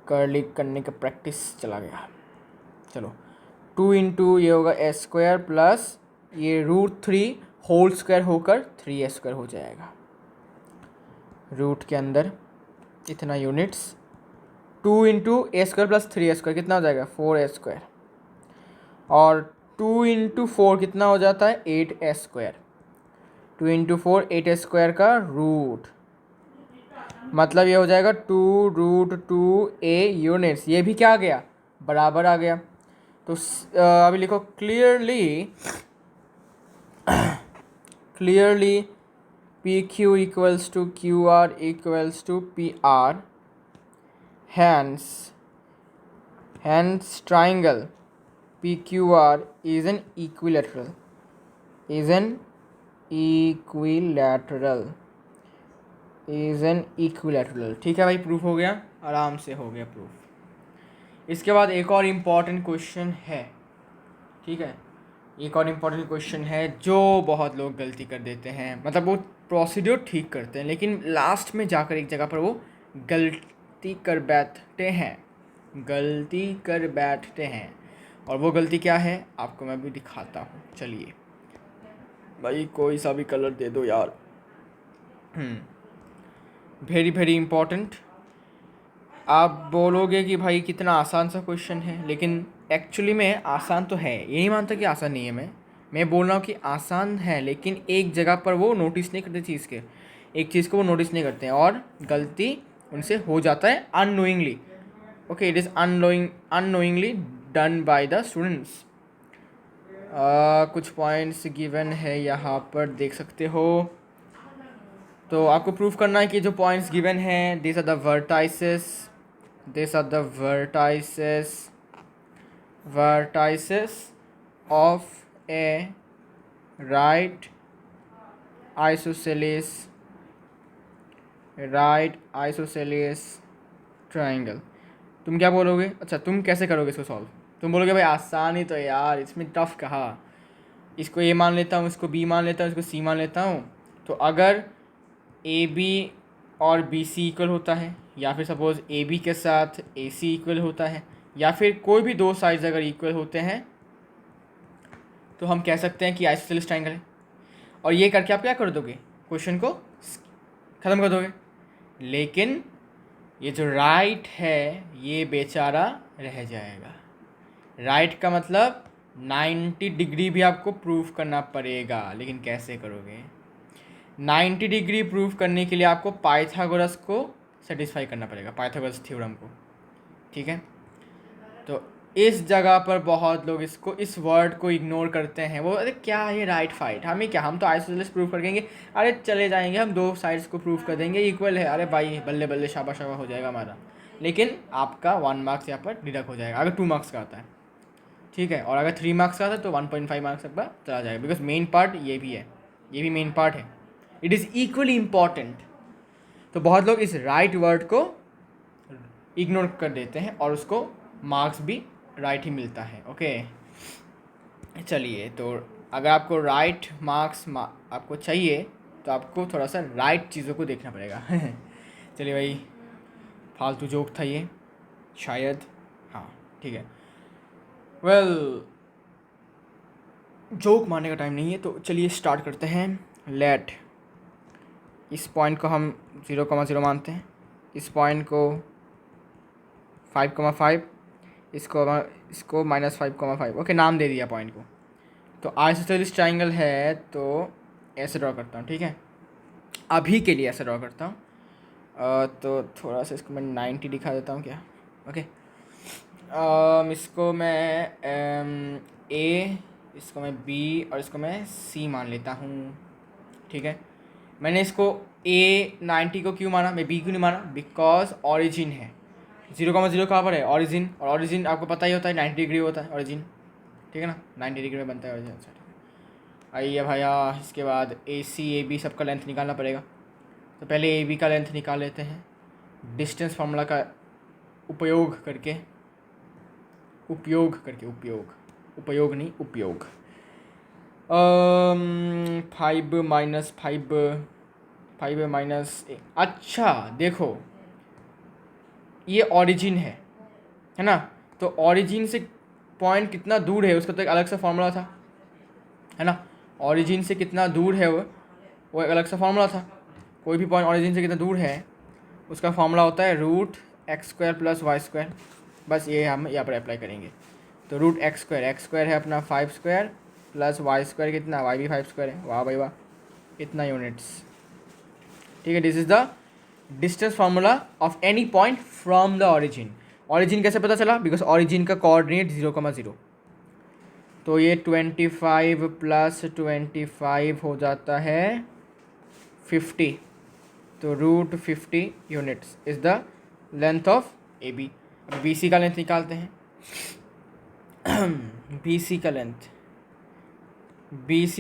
कर्ली करने का प्रैक्टिस चला गया। चलो टू इंटू ये होगा ए स्क्वायर प्लस ये रूट थ्री होल स्क्वायर होकर थ्री ए स्क्वायर हो जाएगा, रूट के अंदर इतना units, two into a square plus three a square कितना हो जाएगा फोर ए स्क्वायर, और टू इंटू फोर कितना हो जाता है eight a square, two into four eight a square का रूट, मतलब ये हो जाएगा two root two a units, ये भी क्या आ गया बराबर आ गया। तो अभी लिखो clearly P Q equals to Q R equals to P R, hence triangle PQR is an equilateral, ठीक है भाई, प्रूफ हो गया, आराम से हो गया प्रूफ। इसके बाद एक और इम्पॉर्टेंट क्वेश्चन है, ठीक है, एक और इम्पॉर्टेंट क्वेश्चन है जो बहुत लोग गलती कर देते हैं, मतलब वो प्रोसीड्योर ठीक करते हैं लेकिन लास्ट में जाकर एक जगह पर वो गलती कर बैठते हैं, और वो गलती क्या है आपको मैं भी दिखाता हूँ। चलिए भाई कोई सा भी कलर दे दो यार, वेरी वेरी इंपॉर्टेंट। आप बोलोगे कि भाई कितना आसान सा क्वेश्चन है, लेकिन एक्चुअली में आसान तो है, ये नहीं मानता कि आसान नहीं है। मैं बोल रहा हूँ कि आसान है, लेकिन एक जगह पर वो नोटिस नहीं करते चीज़ के, एक चीज़ को वो नोटिस नहीं करते हैं और गलती उनसे हो जाता है unknowingly. Okay, it is unknowingly done by the students. कुछ पॉइंट्स गिवन है यहाँ पर, देख सकते हो। तो आपको प्रूफ करना है कि जो पॉइंट्स गिवन हैं, this are the vertices, these are the vertices of a right isosceles triangle। तुम क्या बोलोगे? अच्छा, तुम कैसे करोगे इसको सॉल्व? तुम बोलोगे भाई आसान ही तो है यार, इसमें टफ कहा, इसको ए मान लेता हूँ, इसको बी मान लेता हूँ, इसको सी मान लेता हूँ। तो अगर ए बी और बी सी इक्वल होता है, या फिर सपोज़ ए बी के साथ ए सी इक्वल होता है, या फिर कोई भी दो साइड्स अगर इक्वल होते हैं, तो हम कह सकते हैं कि आइसोसेलेस ट्रायंगल है। और ये करके आप क्या कर दोगे? क्वेश्चन को ख़त्म कर दोगे। लेकिन ये जो राइट है, ये बेचारा रह जाएगा। राइट का मतलब 90 डिग्री भी आपको प्रूफ करना पड़ेगा, लेकिन कैसे करोगे? 90 डिग्री प्रूफ करने के लिए आपको पाइथागोरस को सेटिस्फाई करना पड़ेगा, पाइथागोरस थ्योरम को। ठीक है, तो इस जगह पर बहुत लोग इसको, इस वर्ड को इग्नोर करते हैं। वो अरे क्या है राइट फाइट, हमें क्या, हम तो आइसोसेलेस प्रूफ कर देंगे, अरे चले जाएंगे हम दो साइड्स को प्रूफ कर देंगे इक्वल है, अरे भाई बल्ले बल्ले शाबा शाबा हो जाएगा हमारा। लेकिन आपका 1 मार्क्स यहाँ पर डिडक्ट हो जाएगा अगर 2 मार्क्स का आता है। ठीक है, और अगर 3 मार्क्स का आता है तो 1.5 मार्क्स तक पर चला जाएगा, बिकॉज मेन पार्ट ये भी है, ये भी मेन पार्ट है। It is equally important. तो बहुत लोग इस राइट वर्ड को इग्नोर कर देते हैं और उसको मार्क्स भी राइट ही मिलता है। ओके, चलिए, तो अगर आपको राइट मार्क्स आपको चाहिए, तो आपको थोड़ा सा राइट चीज़ों को देखना पड़ेगा। चलिए भाई, फालतू जोक था ये शायद, हाँ ठीक है। वेल, जोक मारने का टाइम नहीं है, तो चलिए स्टार्ट करते हैं। लेट, इस पॉइंट को हम 0,0 मानते हैं, इस पॉइंट को 5,5, इसको -5,5। ओके, नाम दे दिया पॉइंट को। तो आइसोसेलेस ट्रायंगल है, तो ऐसे ड्रॉ करता हूँ। ठीक है, अभी के लिए ऐसे ड्रॉ करता हूँ। तो थोड़ा सा इसको मैं 90 दिखा देता हूँ क्या। ओके, इसको मैं ए, इसको मैं बी और इसको मैं सी मान लेता हूँ। ठीक है, मैंने इसको ए 90 को क्यों माना, मैं बी क्यों नहीं माना? बिकॉज ऑरिजिन है। 0,0 कहाँ पर है? ऑरिजिन, और ऑरिजिन आपको पता ही होता है 90 डिग्री होता है ऑरिजिन। ठीक है ना, 90 डिग्री में बनता है ऑरिजिन। अच्छा, ठीक है। आइए भैया, इसके बाद ए सी ए बी सबका लेंथ निकालना पड़ेगा। तो पहले ए बी का लेंथ निकाल लेते हैं डिस्टेंस फार्मूला का उपयोग करके, उपयोग नहीं, उपयोग। 5 माइनस, अच्छा देखो, ये ऑरिजिन है ना, तो ऑरिजिन से पॉइंट कितना दूर है उसका तो एक अलग सा फार्मूला था, है ना। ऑरिजिन से कितना दूर है वो एक अलग सा फार्मूला था। कोई भी पॉइंट ऑरिजिन से कितना दूर है उसका फार्मूला होता है √x² + y²। बस ये हम यहाँ पर अप्लाई करेंगे। तो √x² है अपना 5² + y² कितना, y भी 5² है। वाह भाई वाह, इतना यूनिट्स। ठीक है, this is the distance formula of any point from the origin. Origin कैसे पता चला? बिकॉज ऑरिजिन का कोऑर्डिनेट 0,0। तो ये 25 + 25 हो जाता है 50। तो √50 units is the length of A B. अब बी सी का लेंथ निकालते हैं। बी सी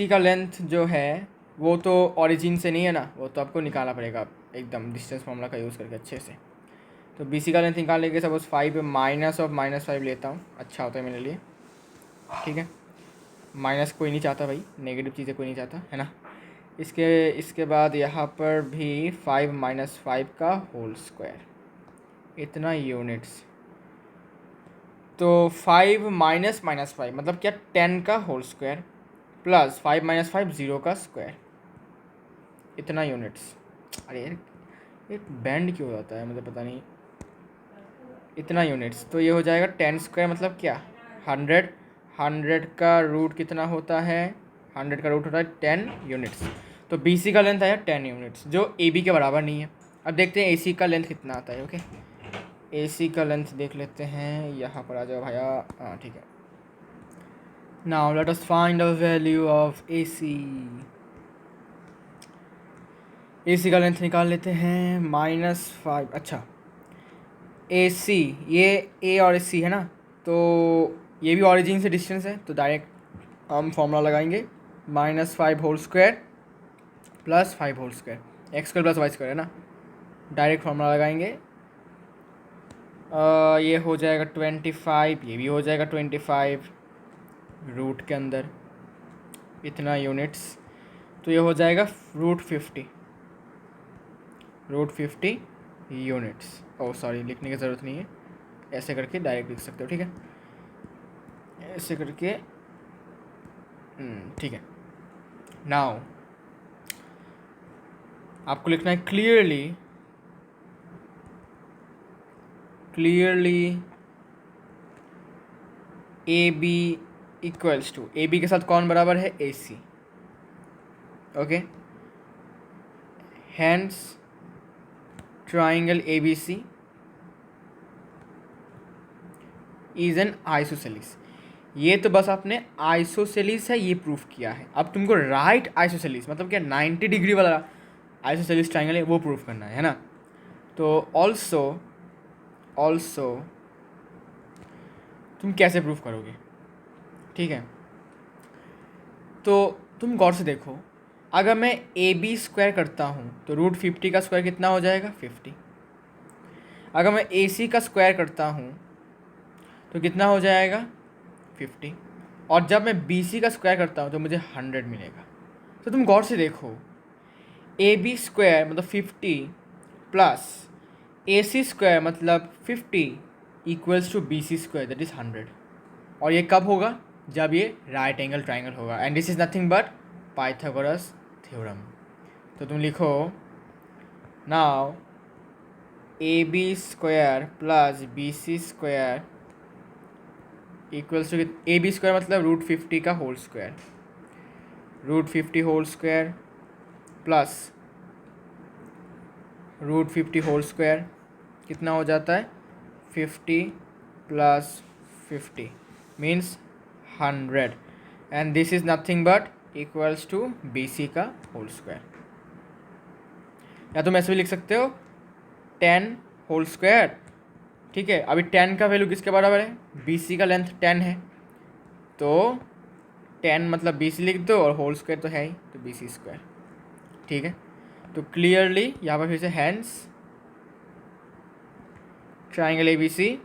का लेंथ जो है वो तो ऑरिजिन से नहीं है ना, वो तो आपको निकालना पड़ेगा एकदम डिस्टेंस फार्मूला का यूज़ करके अच्छे से। तो बी सी का लेंथ निकाल लेंगे। सपोज 5 माइनस ऑफ -5 लेता हूँ, अच्छा होता है मेरे लिए। ठीक है, माइनस कोई नहीं चाहता भाई, नेगेटिव चीज़ें कोई नहीं चाहता, है ना। इसके बाद यहाँ पर भी 5 - 5 का होल स्क्वायर, इतना यूनिट्स। तो 5 माइनस -5 मतलब क्या, 10 का होल स्क्वायर प्लस 5 - 5 0 का स्क्वायर, इतना यूनिट्स। अरे यार ये बैंड क्यों हो जाता है, मुझे पता नहीं। इतना यूनिट्स, तो ये हो जाएगा 10 स्क्वायर मतलब क्या, 100। 100 का रूट कितना होता है, 100 का रूट होता है 10 यूनिट्स। तो बी सी का लेंथ आया 10 यूनिट्स, जो ए बी के बराबर नहीं है। अब देखते हैं ए सी का लेंथ कितना आता है। ओके, ए सी का लेंथ देख लेते हैं, यहाँ पर आ जाओ भैया। हाँ ठीक है। Now let us find the value of A C. A C का लेंथ निकाल लेते हैं, -5। अच्छा, ए सी, ये ए और सी है ना, तो ये भी ऑरिजिन से डिस्टेंस है, तो डायरेक्ट हम फॉर्मूला लगाएंगे, -5 whole square plus 5 whole square, x square plus y square है ना। डायरेक्ट फॉर्मूला लगाएंगे, ये हो जाएगा 25, ये भी हो जाएगा 25 रूट के अंदर इतना यूनिट्स, तो ये हो जाएगा √50 यूनिट्स। ओह सॉरी, लिखने की ज़रूरत नहीं है, ऐसे करके डायरेक्ट लिख सकते हो, ठीक है, ऐसे करके। ठीक है। नाउ आपको लिखना है clearly A B equals to, A B के साथ कौन बराबर है, A C. Okay, hence triangle A B C is an isosceles. ये तो बस आपने आइसोसेलिस है ये प्रूफ किया है, अब तुमको राइट आइसोसेलिस मतलब क्या 90 डिग्री वाला आइसोसेलिस ट्राइंगल है वो प्रूफ करना है ना। तो ऑल्सो तुम कैसे प्रूफ करोगे, ठीक है, तो तुम गौर से देखो, अगर मैं ए बी स्क्वायर करता हूँ तो √50 का स्क्वायर कितना हो जाएगा, 50। अगर मैं ए सी का स्क्वायर करता हूँ तो कितना हो जाएगा, 50। और जब मैं बी सी का स्क्वायर करता हूँ तो मुझे 100 मिलेगा। तो तुम गौर से देखो, ए बी स्क्वायर मतलब 50 प्लस ए सी स्क्वायर मतलब 50 equals to B C square that is 100। और ये कब होगा, जब ये राइट एंगल ट्राइंगल होगा, and this is nothing but Pythagoras theorem. तो तुम लिखो now A B square plus B C square equals to, A B square मतलब √50 का whole square, √50 whole square plus √50 whole square कितना हो जाता है, 50 प्लस 50 means 100, and this is nothing but equals to B C का होल स्क्वायर। या तुम ऐसे भी लिख सकते हो 10 होल स्क्वायर, ठीक है। अभी 10 का वैल्यू किसके बराबर है, बी सी का लेंथ 10 है, तो 10 मतलब बी सी लिख दो, और होल स्क्वायर तो है ही, तो बी सी स्क्वायर, ठीक है। तो क्लियरली यहाँ पर फिर से hence triangle A B C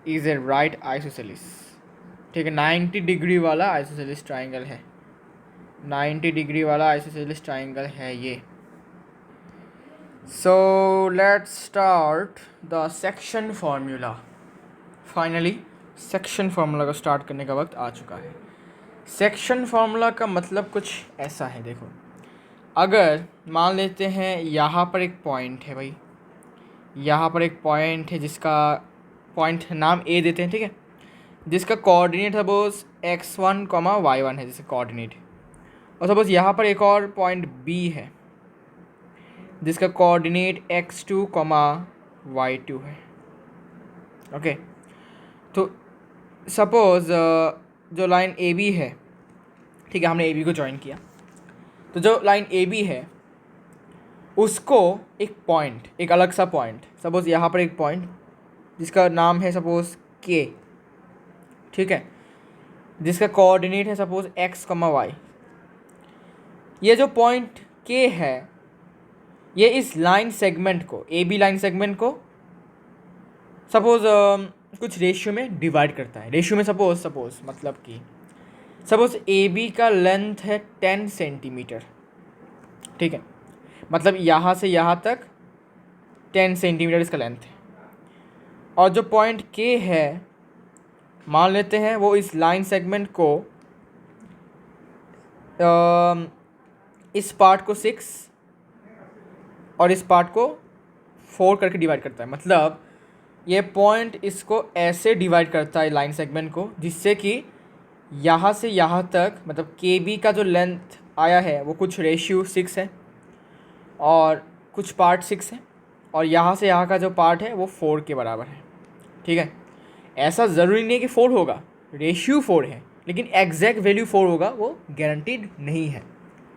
is a right isosceles, ठीक है। 90 डिग्री वाला आइसोसेलिस ट्राइंगल है, 90 डिग्री वाला आइसोसेलिस ट्राइंगल है ये। So let's start the section formula. Finally section formula को स्टार्ट करने का वक्त आ चुका है। सेक्शन फार्मूला का मतलब कुछ ऐसा है, देखो, अगर मान लेते हैं यहाँ पर एक पॉइंट है भाई, यहाँ पर एक पॉइंट है जिसका पॉइंट नाम ए देते हैं, ठीक है, जिसका कोऑर्डिनेट सपोज x1, y1 है जैसे कोऑर्डिनेट, और सपोज यहाँ पर एक और पॉइंट बी है जिसका कोऑर्डिनेट x2, y2 है। ओके, तो सपोज जो लाइन ए बी है, ठीक है, हमने ए बी को ज्वाइन किया, तो जो लाइन ए बी है उसको एक पॉइंट, एक अलग सा पॉइंट, सपोज यहाँ पर एक पॉइंट जिसका नाम है सपोज के, ठीक है, जिसका कोऑर्डिनेट है सपोज x, y। ये जो पॉइंट के है ये इस लाइन सेगमेंट को, ए बी लाइन सेगमेंट को सपोज कुछ रेशियो में डिवाइड करता है। रेशियो में सपोज मतलब कि सपोज ए बी का लेंथ है 10 सेंटीमीटर, ठीक है, मतलब यहाँ से यहाँ तक 10 सेंटीमीटर इसका लेंथ है, और जो पॉइंट के है मान लेते हैं वो इस लाइन सेगमेंट को इस पार्ट को 6 और इस पार्ट को 4 करके डिवाइड करता है। मतलब ये पॉइंट इसको ऐसे डिवाइड करता है लाइन सेगमेंट को, जिससे कि यहाँ से यहाँ तक मतलब के बी का जो लेंथ आया है वो कुछ रेशियो 6 है और कुछ पार्ट 6 है, और यहाँ से यहाँ का जो पार्ट है वो 4 के बराबर है। ठीक है, ऐसा ज़रूरी नहीं है कि 4 होगा, रेशियो 4 है, लेकिन एग्जैक्ट वैल्यू 4 होगा वो गारंटीड नहीं है।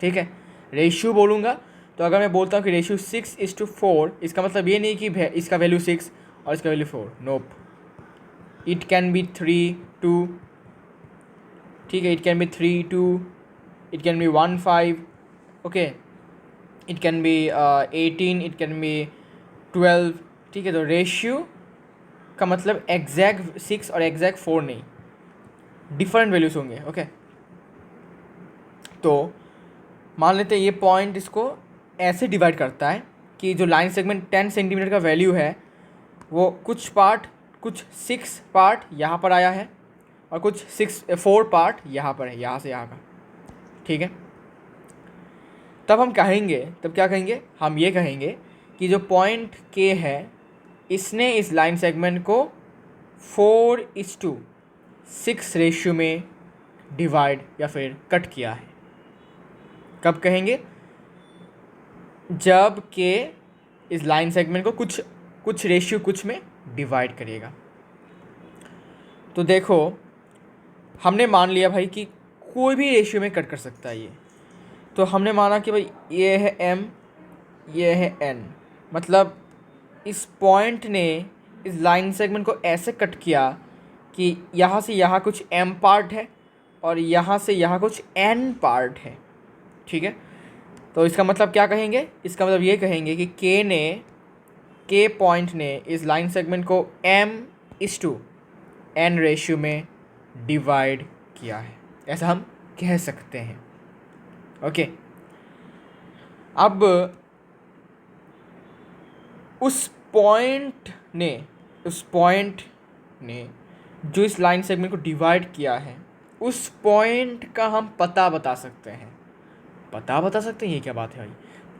ठीक है, रेशियो बोलूँगा तो अगर मैं बोलता हूँ कि रेशियो 6:4, इसका मतलब ये नहीं कि इसका वैल्यू 6 और इसका value 4। Nope, it can be 3:2। ठीक है, it can be 3:2, it can be 1:5, okay, it can be 18, it can be 12। ठीक है, तो रेशियो का मतलब एग्जैक्ट 6 और एग्जैक्ट 4 नहीं, डिफरेंट वैल्यूज होंगे। ओके, तो मान लेते हैं ये पॉइंट इसको ऐसे डिवाइड करता है कि जो लाइन सेगमेंट 10 सेंटीमीटर का वैल्यू है वो कुछ 6 पार्ट यहाँ पर आया है और कुछ 4 पार्ट यहाँ पर है, यहाँ से यहाँ का। ठीक है, तब हम कहेंगे, तब क्या कहेंगे, हम ये कहेंगे कि जो पॉइंट के है इसने इस लाइन सेगमेंट को 4:6 रेशियो में डिवाइड या फिर कट किया है। कब कहेंगे, जब के इस लाइन सेगमेंट को कुछ रेशियो कुछ में डिवाइड करेगा। तो देखो, हमने मान लिया भाई कि कोई भी रेशियो में कट कर सकता है ये। तो हमने माना कि भाई ये है m, ये है n, मतलब इस पॉइंट ने इस लाइन सेगमेंट को ऐसे कट किया कि यहाँ से यहाँ कुछ m पार्ट है और यहाँ से यहाँ कुछ n पार्ट है। ठीक है, तो इसका मतलब क्या कहेंगे, इसका मतलब ये कहेंगे कि के पॉइंट ने इस लाइन सेगमेंट को m:n रेशियो में डिवाइड किया है, ऐसा हम कह सकते हैं। ओके, अब उस पॉइंट ने जो इस लाइन सेगमेंट को डिवाइड किया है, उस पॉइंट का हम पता बता सकते हैं। पता बता सकते हैं, ये क्या बात है भाई?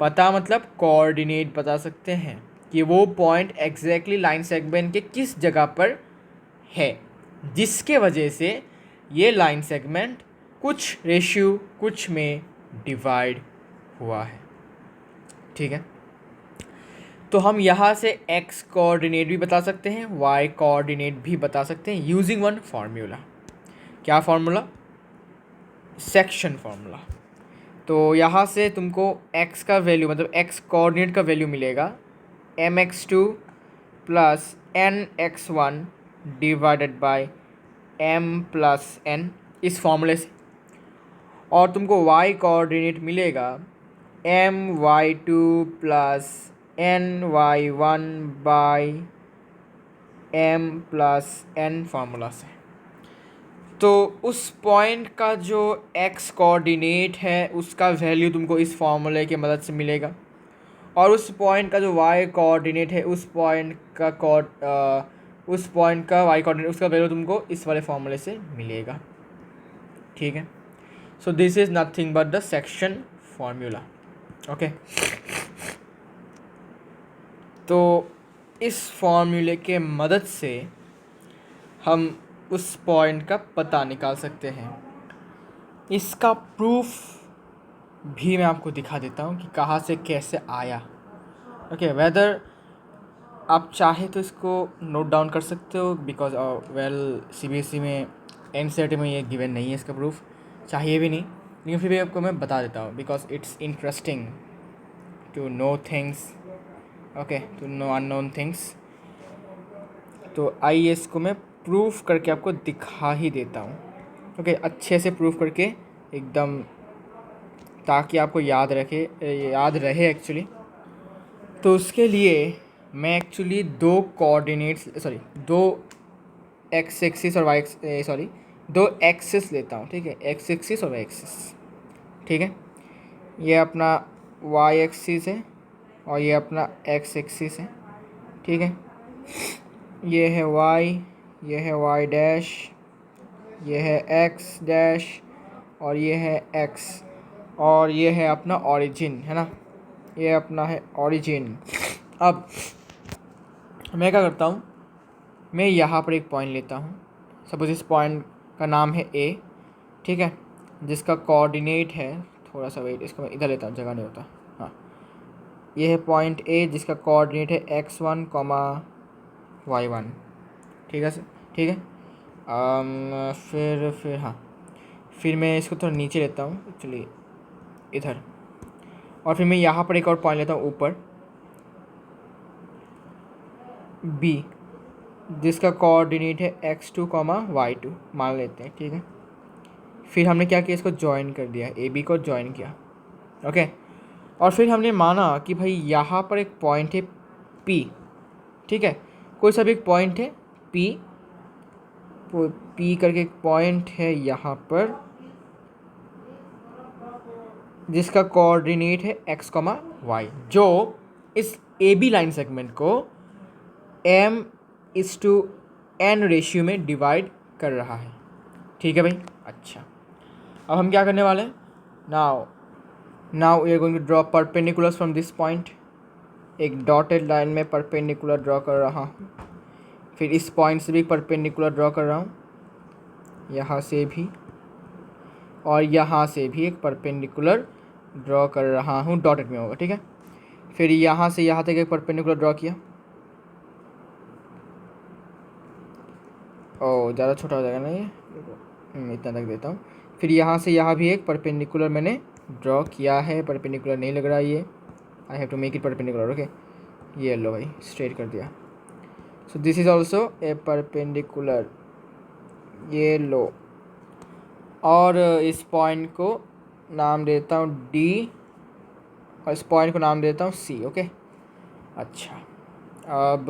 पता मतलब कोऑर्डिनेट बता सकते हैं कि वो पॉइंट एग्जैक्टली लाइन सेगमेंट के किस जगह पर है, जिसके वजह से ये लाइन सेगमेंट कुछ रेशियो कुछ में डिवाइड हुआ है। ठीक है, तो हम यहाँ से x कोऑर्डिनेट भी बता सकते हैं, y कोऑर्डिनेट भी बता सकते हैं यूजिंग वन फार्मूला। क्या फार्मूला? Section formula. तो यहाँ से तुमको x का वैल्यू मतलब x कोऑर्डिनेट का वैल्यू मिलेगा mx2 plus nx1 divided by m plus n, इस फॉर्मूले से। और तुमको y कोऑर्डिनेट मिलेगा my2 plus ny1 by m plus n formula से। तो उस पॉइंट का जो x कोऑर्डिनेट है उसका वैल्यू तुमको इस फॉर्मूले की मदद से मिलेगा, और उस पॉइंट का जो y कोऑर्डिनेट है उस पॉइंट का y कोऑर्डिनेट उसका वैल्यू तुमको इस वाले फॉर्मूले से मिलेगा। ठीक है, सो this is nothing but the section formula. Okay, तो इस फॉर्मूले के मदद से हम उस पॉइंट का पता निकाल सकते हैं। इसका प्रूफ भी मैं आपको दिखा देता हूँ कि कहाँ से कैसे आया। ओके, वेदर आप चाहे तो इसको नोट डाउन कर सकते हो, बिकॉज वेल CBSE में NCERT में ये गिवन नहीं है इसका प्रूफ, चाहिए भी नहीं, लेकिन फिर भी आपको मैं बता देता हूँ because it's interesting to know things, okay, to know unknown things. तो आइए इसको मैं प्रूफ करके आपको दिखा ही देता हूँ। ओके, अच्छे से प्रूफ करके एकदम, ताकि आपको याद रहे एक्चुअली। तो उसके लिए मैं एक्चुअली दो एक्स एक्सिस और दो एक्सिस लेता हूँ। ठीक है, एक्स एक्सिस और वाई एक्सिस। ठीक है, ये अपना वाई एक्सिस है और ये अपना एक्स एक्सिस है। ठीक है, ये है वाई, ये है वाई डैश, ये है एक्स डैश और ये है एक्स। और ये है अपना ओरिजिन, है ना, ये अपना है ओरिजिन। अब मैं क्या करता हूँ, मैं यहाँ पर एक पॉइंट लेता हूँ, सपोज इस पॉइंट का नाम है ए, ठीक है, जिसका कोऑर्डिनेट है, थोड़ा सा वेट, इसको मैं इधर लेता हूँ, जगह नहीं होता, हाँ, ये है पॉइंट ए जिसका कोऑर्डिनेट है x1, y1, ठीक है सर, ठीक है। फिर हाँ, फिर मैं इसको थोड़ा नीचे लेता हूँ, चलिए इधर, और फिर मैं यहाँ पर एक और पॉइंट लेता हूँ ऊपर, b, जिसका कोऑर्डिनेट है x2, y2 मान लेते हैं, ठीक है। फिर हमने क्या किया, इसको ज्वाइन कर दिया, ए बी को ज्वाइन किया, ओके। और फिर हमने माना कि भाई यहाँ पर एक पॉइंट है P, ठीक है, कोई सा भी एक पॉइंट है P, P करके एक पॉइंट है यहाँ पर जिसका कोऑर्डिनेट है x, y, जो इस ए बी लाइन सेगमेंट को m/n रेशियो में डिवाइड कर रहा है, ठीक है भाई। अच्छा, अब हम क्या करने वाले हैं, now we are going to draw perpendiculars from this point. एक डॉटेड लाइन में परपेंडिकुलर ड्रॉ कर रहा हूँ, फिर इस पॉइंट से भी परपेंडिकुलर ड्रॉ कर रहा हूँ, यहाँ से भी और यहाँ से भी एक परपेंडिकुलर ड्रॉ कर रहा हूँ, डॉटेड में होगा, ठीक है। फिर यहाँ से यहाँ तक एक परपेंडिकुलर ड्रॉ किया, ओ ज़्यादा छोटा हो जाएगा ना ये, इतना तक देता हूँ। फिर यहाँ से यहाँ भी एक परपेंडिकुलर मैंने ड्रॉ किया है, परपेंडिकुलर नहीं लग रहा ये, I have to make it perpendicular, okay. ये लो भाई, स्ट्रेट कर दिया, so this is also a perpendicular, ये लो। और इस पॉइंट को नाम देता हूँ डी, और इस पॉइंट को नाम देता हूँ सी, ओके। अच्छा, अब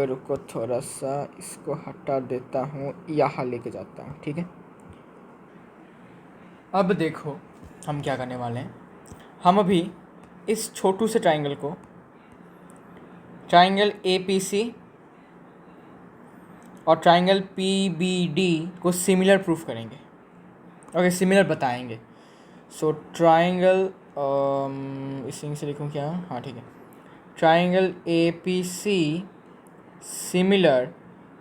रुको, थोड़ा सा इसको हटा देता हूँ, यहाँ लेके जाता हूँ, ठीक है। अब देखो हम क्या करने वाले हैं, हम अभी इस छोटू से ट्राइंगल को, ट्राइंगल APC और ट्राइंगल PBD को सिमिलर प्रूफ करेंगे, ओके, सिमिलर बताएंगे। सो ट्राइंगल, इसी से लिखूँ क्या, हाँ ठीक है, triangle APC similar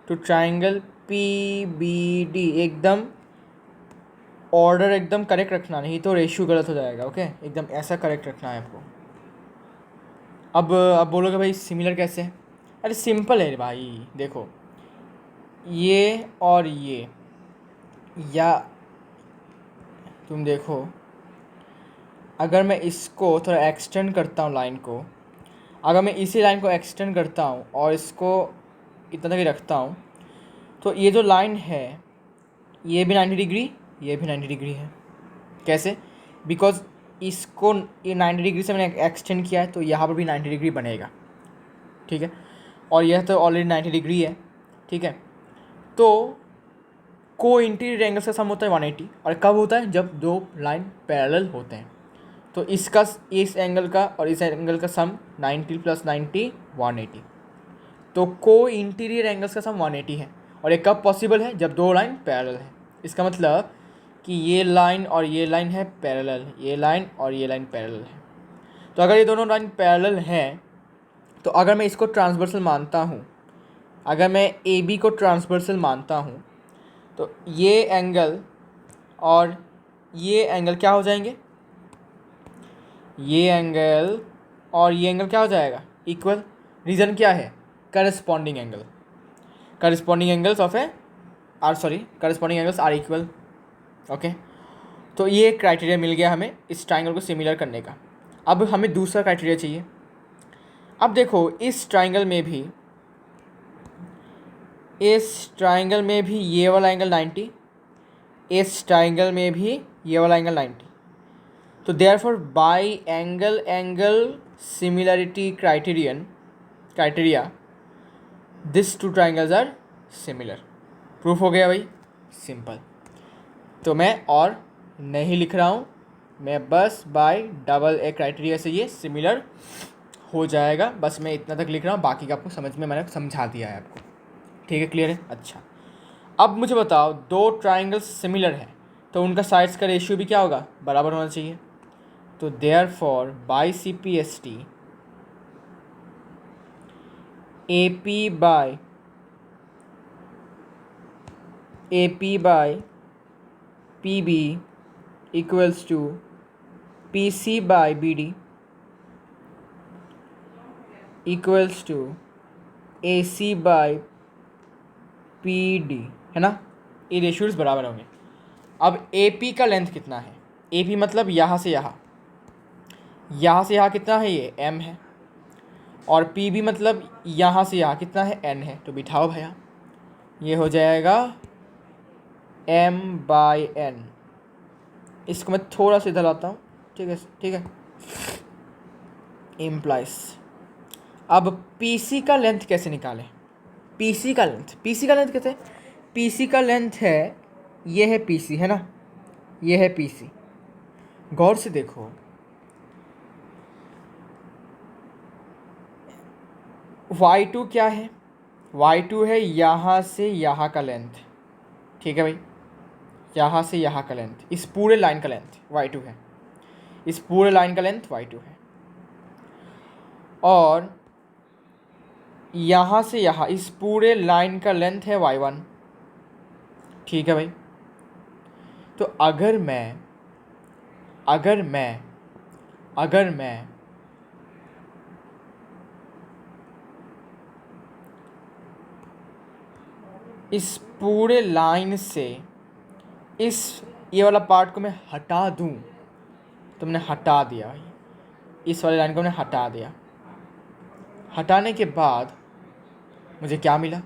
to triangle PBD, एकदम ऑर्डर एकदम करेक्ट रखना, नहीं तो रेशियो गलत हो जाएगा, ओके, एकदम ऐसा करेक्ट रखना है आपको। अब बोलोगे भाई सिमिलर कैसे, अरे सिंपल है भाई, देखो ये और ये, या तुम देखो अगर मैं इसको थोड़ा एक्सटेंड करता हूँ लाइन को, अगर मैं इसी लाइन को एक्सटेंड करता हूँ और इसको इतना तक ही रखता हूँ, तो ये जो लाइन है ये भी 90 डिग्री, ये भी 90 डिग्री है। कैसे, बिकॉज इसको ये 90 डिग्री से मैंने एक्सटेंड किया है, तो यहाँ पर भी 90 डिग्री बनेगा, ठीक है। और यह तो ऑलरेडी 90 डिग्री है, ठीक है। तो को इंटीरियर एंगल्स का सम होता है 180, और कब होता है, जब दो लाइन पैरेलल होते हैं। तो इसका, इस एंगल का और इस एंगल का सम 90 + 90 180, तो को इंटीरियर एंगल्स का सम 180 है। और ये कब पॉसिबल है, जब दो लाइन पैरेलल है। इसका मतलब कि ये लाइन और ये लाइन है पैरेलल, ये लाइन और ये लाइन पैरेलल है। तो अगर ये दोनों लाइन पैरेलल हैं, तो अगर मैं इसको ट्रांसवर्सल मानता हूँ, अगर मैं AB को ट्रांसवर्सल मानता हूँ, तो ये एंगल और ये एंगल क्या हो जाएंगे, ये एंगल और ये एंगल क्या हो जाएगा, इक्वल। रीज़न क्या है, corresponding angle, corresponding angles of a are, sorry, corresponding angles are equal, okay. तो ये क्राइटेरिया मिल गया हमें इस ट्राइंगल को सिमिलर करने का। अब हमें दूसरा क्राइटेरिया चाहिए। अब देखो इस ट्राइंगल में भी ये वाला एंगल 90, इस ट्राइंगल में भी ये वाला एंगल 90, तो therefore by angle similarity criteria this two triangles are similar. Proof हो गया भाई, सिंपल। तो मैं और नहीं लिख रहा हूँ, मैं बस बाय डबल ए क्राइटेरिया से ये सिमिलर हो जाएगा, बस मैं इतना तक लिख रहा हूँ, बाकी का आपको समझ में मैंने समझा दिया है आपको, ठीक है, क्लियर है। अच्छा, अब मुझे बताओ दो ट्राइंगल्स सिमिलर हैं, तो उनका साइड्स का रेशियो भी क्या होगा, बराबर होना चाहिए। तो therefore bye CPST AP by PB equals to PC by BD equals to AC by PD, है ना। ये रेशियोज बराबर होंगे। अब AP का लेंथ कितना है, AP मतलब यहाँ से यहाँ कितना है, ये M है। और PB मतलब यहाँ से यहाँ कितना है, N है। तो बिठाओ भैया, ये हो जाएगा M/N। इसको मैं थोड़ा सा इधर लाता हूँ, ठीक है ठीक है। इम्प्लाइज अब PC का लेंथ कैसे निकालें, PC का लेंथ कैसे, PC का लेंथ है, ये है PC है ना, ये है PC। गौर से देखो, Y2 क्या है, Y2 है यहाँ से यहाँ का लेंथ, ठीक है भाई, यहाँ से यहाँ का लेंथ, इस पूरे लाइन का लेंथ Y2 है, इस पूरे लाइन का लेंथ Y2 है। और यहाँ से यहाँ इस पूरे लाइन का लेंथ है Y1, ठीक है भाई। तो अगर मैं इस पूरे लाइन से ये वाला पार्ट को मैं हटा दूँ, तो मैंने हटा दिया भाई, इस वाले लाइन को मैंने हटा दिया। हटाने के बाद मुझे क्या मिला,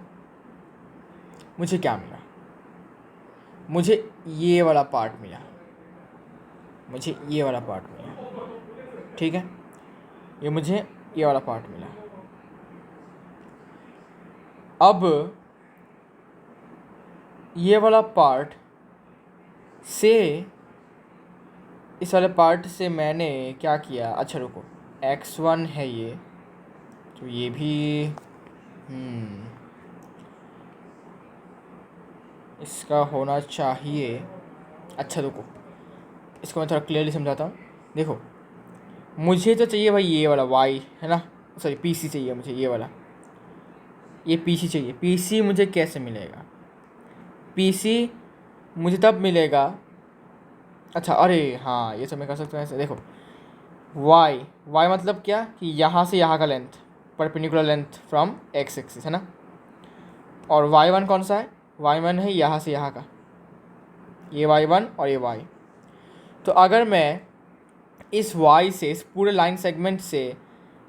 मुझे ये वाला पार्ट मिला, ठीक है, ये मुझे ये वाला पार्ट मिला। अब ये वाला पार्ट से, इस वाले पार्ट से मैंने क्या किया, अच्छा रुको, X1 है ये, तो ये भी इसका होना चाहिए। अच्छा रुको, इसको मैं थोड़ा क्लियरली समझाता हूँ। देखो, मुझे तो चाहिए भाई ये वाला Y है ना, सॉरी PC चाहिए मुझे, ये वाला, ये PC चाहिए। PC मुझे कैसे मिलेगा, PC मुझे तब मिलेगा, अच्छा अरे हाँ, ये सब मैं कर सकता हूँ ऐसे। देखो y मतलब क्या, कि यहाँ से यहाँ का length, perpendicular length from x axis है ना। और y1 कौन सा है, y1 है यहाँ से यहाँ का, ये y1 और ये y। तो अगर मैं इस y से, इस पूरे लाइन सेगमेंट से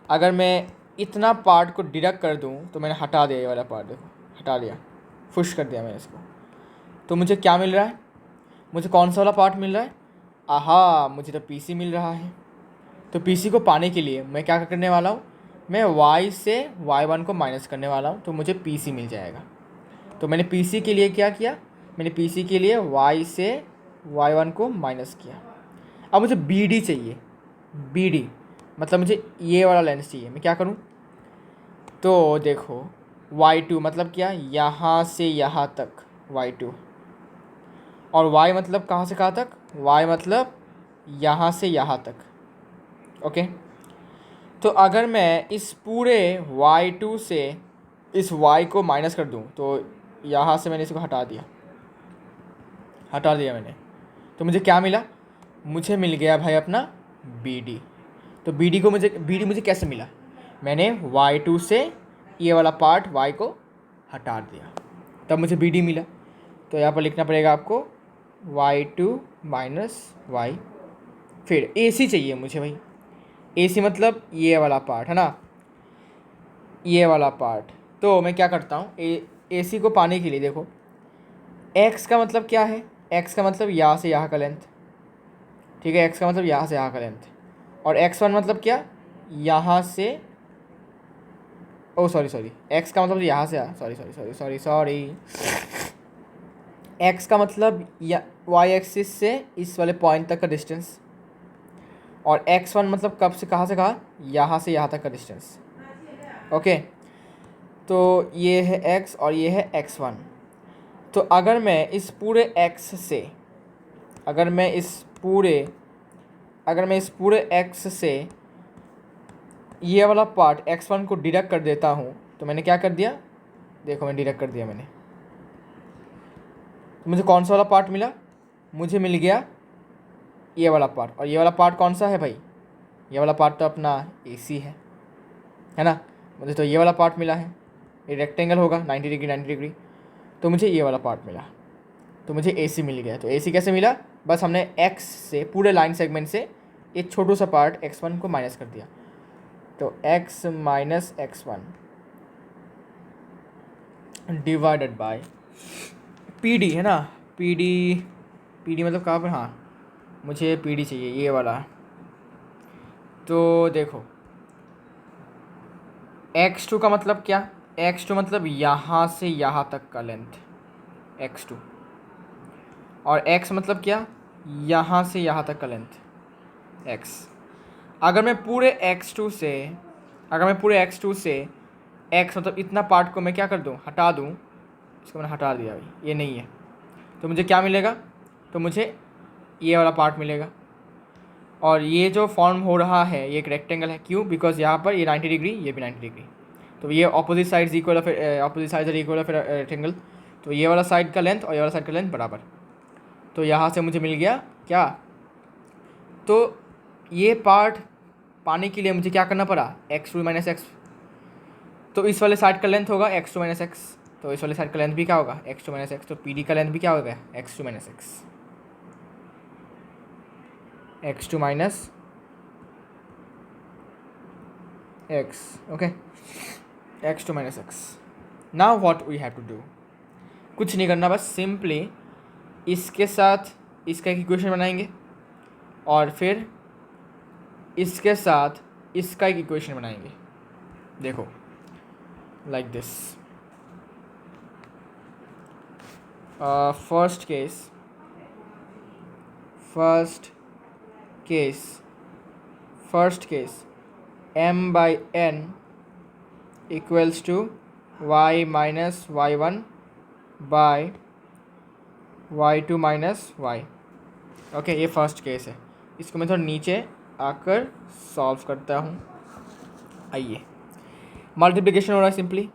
अगर मैं इतना पार्ट को डिडक्ट कर दूँ, तो मैंने हटा दिया ये वाला पार्ट, देखो हटा दिया, पुश कर दिया मैंने इसको। तो मुझे क्या मिल रहा है, मुझे कौन सा वाला पार्ट मिल रहा है, आहा, मुझे तो PC मिल रहा है। तो PC को पाने के लिए मैं क्या करने वाला हूँ, मैं y से y1 को माइनस करने वाला हूँ, तो मुझे PC मिल जाएगा। तो मैंने PC के लिए क्या किया, मैंने PC के लिए y से y1 को माइनस किया। अब मुझे BD चाहिए, BD मतलब मुझे ये वाला लेंथ चाहिए। मैं क्या करूँ, तो देखो y2 मतलब क्या, यहाँ से यहाँ तक y2, और y मतलब कहाँ से कहाँ तक, y मतलब यहाँ से यहाँ तक, ओके। तो अगर मैं इस पूरे y2 से इस y को माइनस कर दूँ, तो यहाँ से मैंने इसको हटा दिया मैंने, तो मुझे क्या मिला, मुझे मिल गया भाई अपना BD। तो BD मुझे कैसे मिला, मैंने y2 से ये वाला पार्ट y को हटा दिया, तब मुझे BD मिला। तो यहाँ पर लिखना पड़ेगा आपको y2 माइनस y। फिर AC चाहिए मुझे भाई, AC मतलब ये वाला पार्ट है ना, ये वाला पार्ट। तो मैं क्या करता हूँ, AC को पाने के लिए देखो, x का मतलब क्या है, x का मतलब यहाँ से यहाँ का लेंथ, ठीक है, x का मतलब यहाँ से यहाँ का लेंथ। और x1 मतलब क्या, यहाँ से, ओ सॉरी x का मतलब यहाँ से, सॉरी x का मतलब y एक्सिस से इस वाले पॉइंट तक का डिस्टेंस, और x1 मतलब कब से कहाँ, यहाँ से यहाँ तक का डिस्टेंस, ओके। तो ये है x और ये है x1। तो अगर मैं इस पूरे x से अगर मैं इस पूरे x से ये वाला पार्ट x1 को डिडक्ट कर देता हूँ, तो मैंने क्या कर दिया, देखो मैं डिडक्ट कर दिया मैंने, तो मुझे कौन सा वाला पार्ट मिला, मुझे मिल गया ये वाला पार्ट। और ये वाला पार्ट कौन सा है भाई, ये वाला पार्ट तो अपना AC है ना। मुझे तो ये वाला पार्ट मिला है, ये रेक्टेंगल होगा 90 डिग्री 90 डिग्री, तो मुझे ये वाला पार्ट मिला, तो मुझे AC मिल गया। तो AC कैसे मिला, बस हमने x से पूरे लाइन सेगमेंट से एक छोटू सा पार्ट x1 को माइनस कर दिया, तो x minus x1 divided by PD है ना। PD मतलब कहाँ पर, हाँ मुझे PD चाहिए ये वाला। तो देखो x2 का मतलब क्या, x2 मतलब यहाँ से यहाँ तक का लेंथ x2, और x मतलब क्या, यहाँ से यहाँ तक का लेंथ x। अगर मैं पूरे x2 से x मतलब इतना पार्ट को मैं क्या कर दूँ, हटा दूँ, इसको मैंने हटा दिया भाई, ये नहीं है, तो मुझे क्या मिलेगा, तो मुझे ये वाला पार्ट मिलेगा। और ये जो फॉर्म हो रहा है ये एक रेक्टेंगल है, क्यों, बिकॉज यहाँ पर ये 90 डिग्री, ये भी 90 डिग्री, तो ये ऑपोजिट साइड्स इक्वल है, फिर ऑपोजिट साइड्स आर इक्वल है, फिर रेक्टेंगल, तो ये वाला साइड का लेंथ और ये वाला साइड का लेंथ बराबर। तो यहाँ से मुझे मिल गया क्या, तो ये पार्ट पाने के लिए मुझे क्या करना पड़ा, x2 माइनस एक्स, तो इस वाले साइड का लेंथ होगा x2 माइनस एक्स, तो इस वाले साइड का लेंथ भी क्या होगा, x2 माइनस एक्स, तो PD का लेंथ भी क्या होगा, x2 minus x, x2 minus x, okay, x2 minus x. Now what we have to do, कुछ नहीं करना, बस सिंपली इसके साथ इसका एक इक्वेशन बनाएंगे और फिर इसके साथ इसका एक इक्वेशन बनाएंगे। देखो like this, first case m/n equals to y minus y1 by y2 minus y। Okay, ये फर्स्ट केस है, इसको मैं थोड़ा नीचे आकर सॉल्व करता हूँ। आइए, मल्टीप्लिकेशन हो रहा है सिंपली,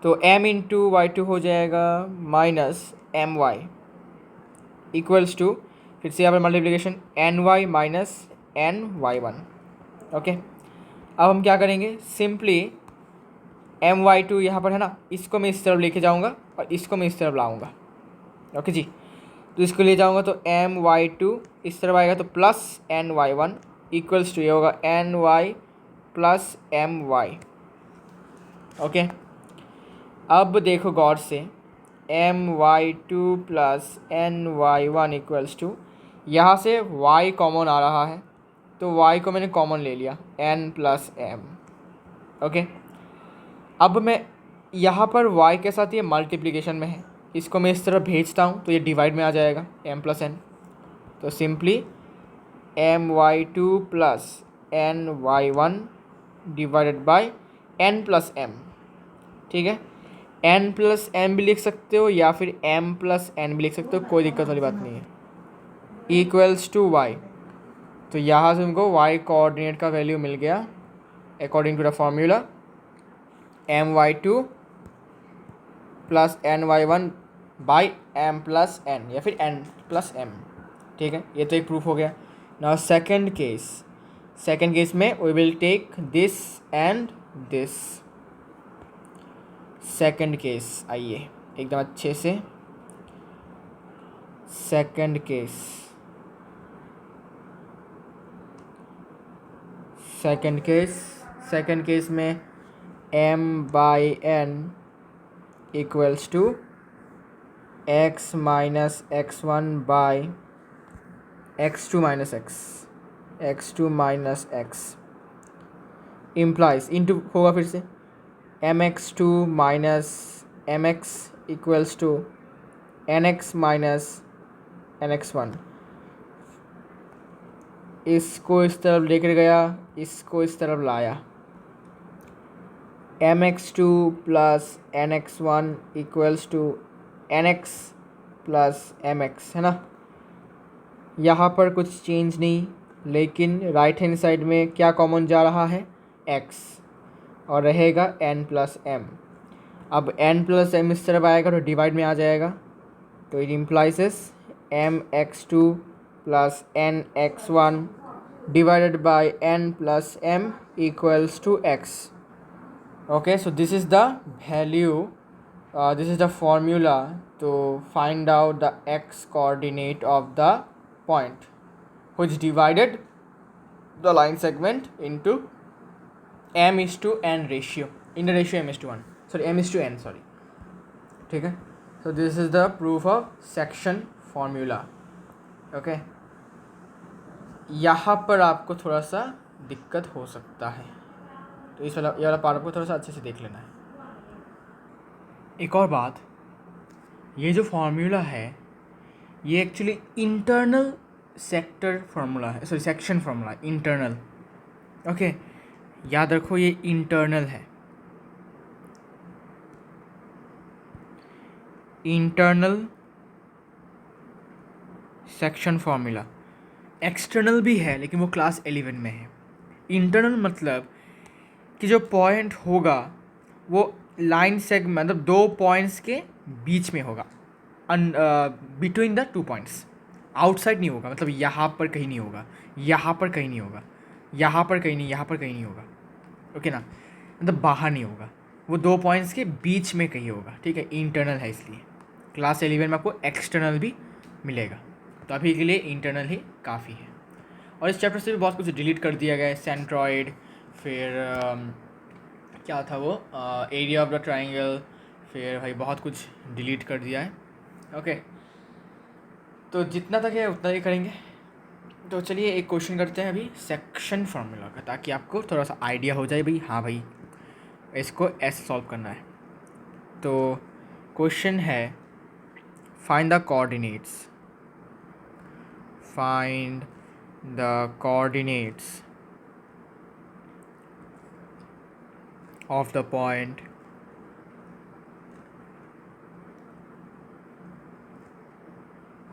तो m इंटू y2 हो जाएगा माइनस my इक्वल्स टू, फिर से यहाँ पर multiplication ny minus ny1। Okay, अब हम क्या करेंगे, सिंपली my2 यहाँ पर है ना, इसको मैं इस तरफ लेके जाऊँगा और इसको मैं इस तरफ लाऊँगा। ओके जी, तो इसको ले जाऊँगा तो my2 इस तरफ आएगा, तो प्लस ny1 इक्वल्स टू ये होगा ny प्लस my। ओके, अब देखो गौर से, my2 plus ny1 equals to, यहाँ से y कॉमन आ रहा है, तो y को मैंने कॉमन ले लिया, n प्लस m। ओके, अब मैं यहाँ पर y के साथ ये मल्टीप्लिकेशन में है, इसको मैं इस तरह भेजता हूँ तो ये डिवाइड में आ जाएगा m प्लस n, तो simply my2 plus ny1 divided by n plus m। ठीक है, n प्लस m भी लिख सकते हो या फिर m प्लस n भी लिख सकते हो, कोई दिक्कत वाली बात नहीं है, इक्वल्स टू y। तो यहाँ से उनको y कोऑर्डिनेट का वैल्यू मिल गया according to the formula my2 plus ny1 by m plus n या फिर n प्लस m। ठीक है, ये तो एक प्रूफ हो गया। नाउ सेकेंड केस में we will take this and this. Second case, आइए एकदम अच्छे से, सेकेंड केस में m/n equals to x minus x1 by x2 minus x implies into होगा फिर से mx2 minus mx equals to nx minus nx1। इसको इस तरफ लेकर गया, इसको इस तरफ लाया, mx2 plus nx1 equals to nx plus mx, है ना। यहाँ पर कुछ चेंज नहीं, लेकिन राइट हैंड साइड में क्या कॉमन जा रहा है, x, और रहेगा n प्लस एम। अब n प्लस एम इस तरफ आएगा तो डिवाइड में आ जाएगा, तो it implies m x two plus n x one divided by n plus m equals to x. Okay, so this is the value, this is the formula to find out the x coordinate of the point which divided the line segment into m is to n ratio, in the ratio m is to 1, sorry m is to n, sorry, ठीक है. So this is the proof of section formula. Okay, यहाँ पर आपको थोड़ा सा दिक्कत हो सकता है, तो ये वाला पार्ट को थोड़ा सा अच्छे से देख लेना है. एक और बात, ये जो फार्मूला है ये एक्चुअली इंटरनल सेक्टर फार्मूला है, सॉरी सेक्शन फार्मूला है, इंटरनल. ओके, याद रखो ये इंटरनल है, इंटरनल सेक्शन फार्मूला. एक्सटर्नल भी है लेकिन वो क्लास 11 में है. इंटरनल मतलब कि जो पॉइंट होगा वो लाइन सेगमेंट, मतलब दो पॉइंट्स के बीच में होगा, between the two points, outside नहीं होगा, मतलब यहाँ पर कहीं नहीं होगा, यहाँ पर कहीं नहीं होगा, यहाँ पर कहीं नहीं, यहाँ पर कहीं नहीं होगा. ओके ना, मतलब बाहर नहीं होगा, वो दो पॉइंट्स के बीच में कहीं होगा. ठीक है, इंटरनल है, इसलिए क्लास 11 में आपको एक्सटर्नल भी मिलेगा, तो अभी के लिए इंटरनल ही काफ़ी है. और इस चैप्टर से भी बहुत कुछ डिलीट कर दिया गया है, सेंट्रॉइड, फिर क्या था वो, एरिया ऑफ द ट्राइंगल, फिर भाई बहुत कुछ डिलीट कर दिया है. ओके, तो जितना तक है उतना ही करेंगे. तो चलिए एक क्वेश्चन करते हैं अभी सेक्शन फार्मूला का, ताकि आपको थोड़ा सा आइडिया हो जाए भाई, हाँ भाई इसको ऐसे सॉल्व करना है. तो क्वेश्चन है find the coordinates, find the coordinates of the point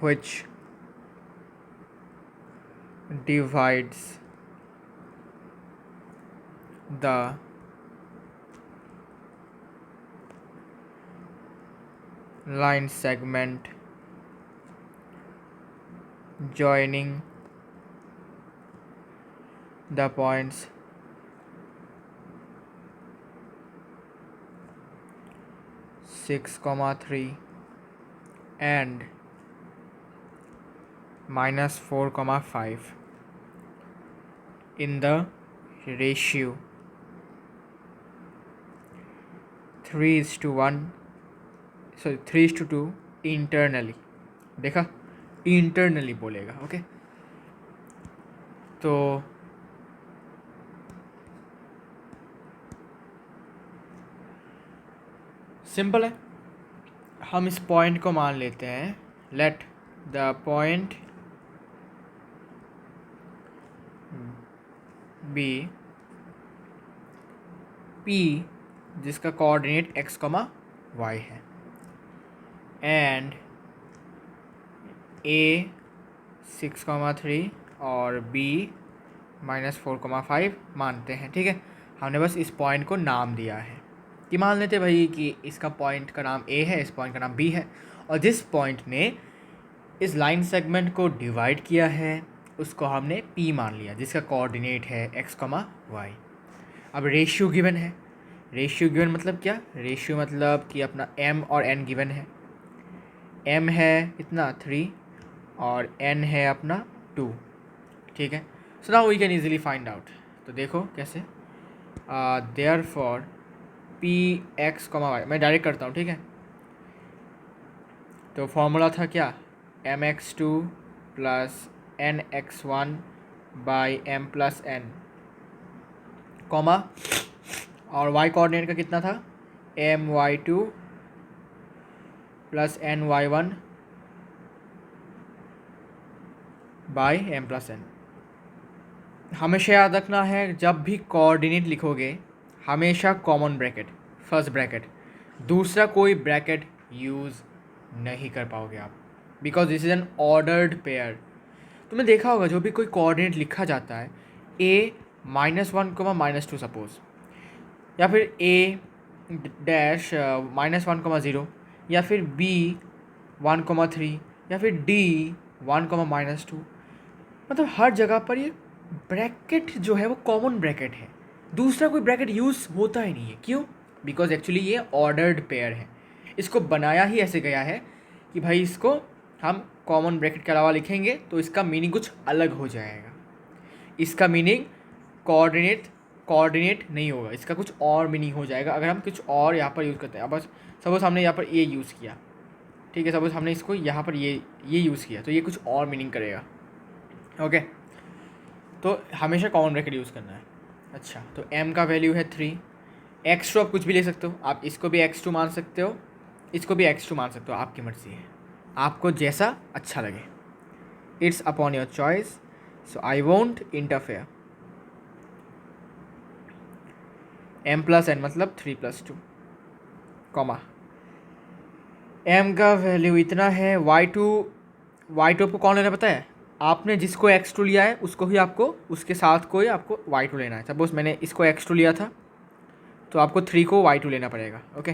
which divides the line segment joining the points 6,3 and -4,5 in the ratio 3:1, sorry 3:2 internally. देखा, इंटरनली बोलेगा. ओके, तो सिंपल है, हम इस पॉइंट को मान लेते हैं, let the point be P जिसका कोऑर्डिनेट x, y है, एंड A 6,3 और B -4,5 मानते हैं. ठीक है, हमने बस इस पॉइंट को नाम दिया है कि मान लेते भाई कि इसका पॉइंट का नाम A है, इस पॉइंट का नाम B है, और जिस पॉइंट ने इस लाइन सेगमेंट को डिवाइड किया है उसको हमने P मान लिया, जिसका कोऑर्डिनेट है x, y. अब रेशियो गिवन है, रेशियो गिवन मतलब क्या, रेशियो मतलब कि अपना m और n गिवन है. m है इतना 3 और n है अपना 2. ठीक है, so now we can easily find out. तो देखो कैसे, therefore P x, y, मैं डायरेक्ट करता हूँ. ठीक है, तो फॉर्मूला था क्या, mx2 plus nx1 by m plus n, comma, और y कोऑर्डिनेट का कितना था, my2 plus ny1 by m plus n. हमेशा याद रखना है जब भी कोऑर्डिनेट लिखोगे हमेशा कॉमन ब्रैकेट, फर्स्ट ब्रैकेट, दूसरा कोई ब्रैकेट यूज़ नहीं कर पाओगे आप, because this is an ordered pair. तुमने देखा होगा जो भी कोई कोऑर्डिनेट लिखा जाता है a -1, -2 सपोज, या फिर a डैश -1, 0, या फिर b 1, 3, या फिर d 1, -2, मतलब हर जगह पर ये ब्रैकेट जो है वो कॉमन ब्रैकेट है, दूसरा कोई ब्रैकेट यूज़ होता ही नहीं है। क्यों? बिकॉज एक्चुअली ये ऑर्डर्ड पेयर है, इसको बनाया ही ऐसे गया है कि भाई इसको हम कॉमन ब्रैकेट के अलावा लिखेंगे तो इसका मीनिंग कुछ अलग हो जाएगा, इसका मीनिंग कोऑर्डिनेट नहीं होगा, इसका कुछ और मीनिंग हो जाएगा अगर हम कुछ और यहाँ पर यूज़ करते हैं। अब बस सपोज हमने यहाँ पर ये यूज़ किया, ठीक है, सपोज हमने इसको यहाँ पर ये यूज़ किया तो ये कुछ और मीनिंग करेगा। ओके, तो हमेशा कॉमन ब्रैकेट यूज़ करना है। अच्छा, तो m का वैल्यू है 3, x2 आप कुछ भी ले सकते हो, आप इसको भी x2 मान सकते हो, इसको भी x2 मान सकते हो, आपकी मर्ज़ी है, आपको जैसा अच्छा लगे, it's upon your choice, so I won't interfere. m+n मतलब 3+2, कॉमा m का वैल्यू इतना है, y2 आपको कौन लेना पता है? आपने जिसको x2 लिया है उसको ही आपको उसके साथ को ही आपको y2 लेना है। सपोज मैंने इसको x2 लिया था तो आपको 3 को y2 लेना पड़ेगा। ओके,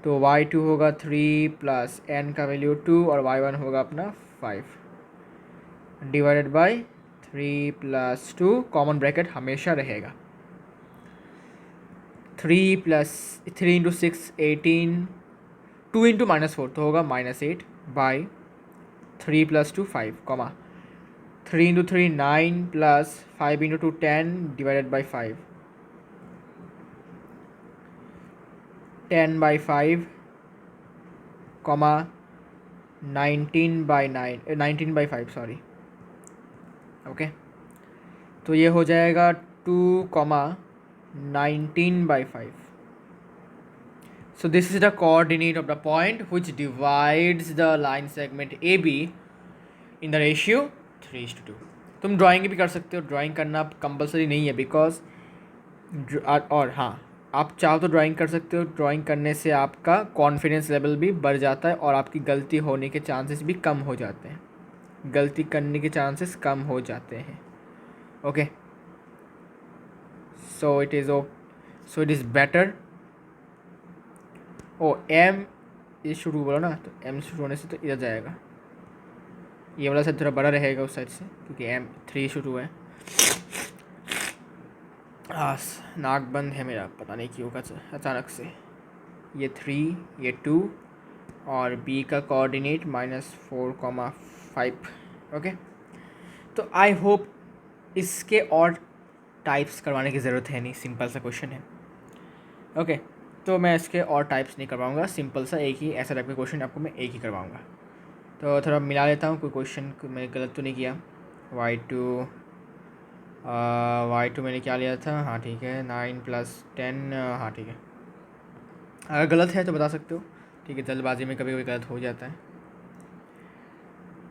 तो y2 होगा 3 प्लस n का वैल्यू 2 और y1 होगा अपना 5 डिवाइडेड बाय 3+2, कॉमन ब्रैकेट हमेशा रहेगा। 3 × 6 18, 2 × -4 तो होगा -8 by 3+2 5, comma 3 × 3 9 plus 5 × 2 10 divided by 5, 10/5, comma 19/5 sorry. Okay, तो ये हो जाएगा 2, 19/5। So this is the coordinate of the point which divides the line segment AB in the ratio 3:2। तुम ड्राइंग भी कर सकते हो, ड्राइंग करना कंपलसरी नहीं है बिकॉज, और हाँ आप चाहो तो ड्राइंग कर सकते हो, ड्राइंग करने से आपका कॉन्फिडेंस लेवल भी बढ़ जाता है और आपकी गलती होने के चांसेस भी कम हो जाते हैं, गलती करने के चांसेस कम हो जाते हैं। Okay, so it is better. O M ये शुरू बोला ना, तो एम शुरू होने से तो इधर जाएगा, ये वाला साइड थोड़ा बड़ा रहेगा उस साइड से क्योंकि M3 शुरू है। नाक बंद है मेरा, पता नहीं क्यों का अचानक से। ये 3, ये 2 और B का कोऑर्डिनेट -4,5। ओके, तो आई होप इसके और टाइप्स करवाने की ज़रूरत है नहीं, सिंपल सा क्वेश्चन है। ओके, तो मैं इसके और टाइप्स नहीं करवाऊँगा, सिंपल सा एक ही ऐसा टाइप का क्वेश्चन आपको मैं एक ही करवाऊँगा। तो थोड़ा मिला लेता हूँ, कोई क्वेश्चन मैंने गलत तो नहीं किया। y2 मैंने क्या लिया था? हाँ ठीक है, 9 + 10, हाँ ठीक है, अगर गलत है तो बता सकते हो, ठीक है, जल्दबाजी में कभी कभी गलत हो जाता है।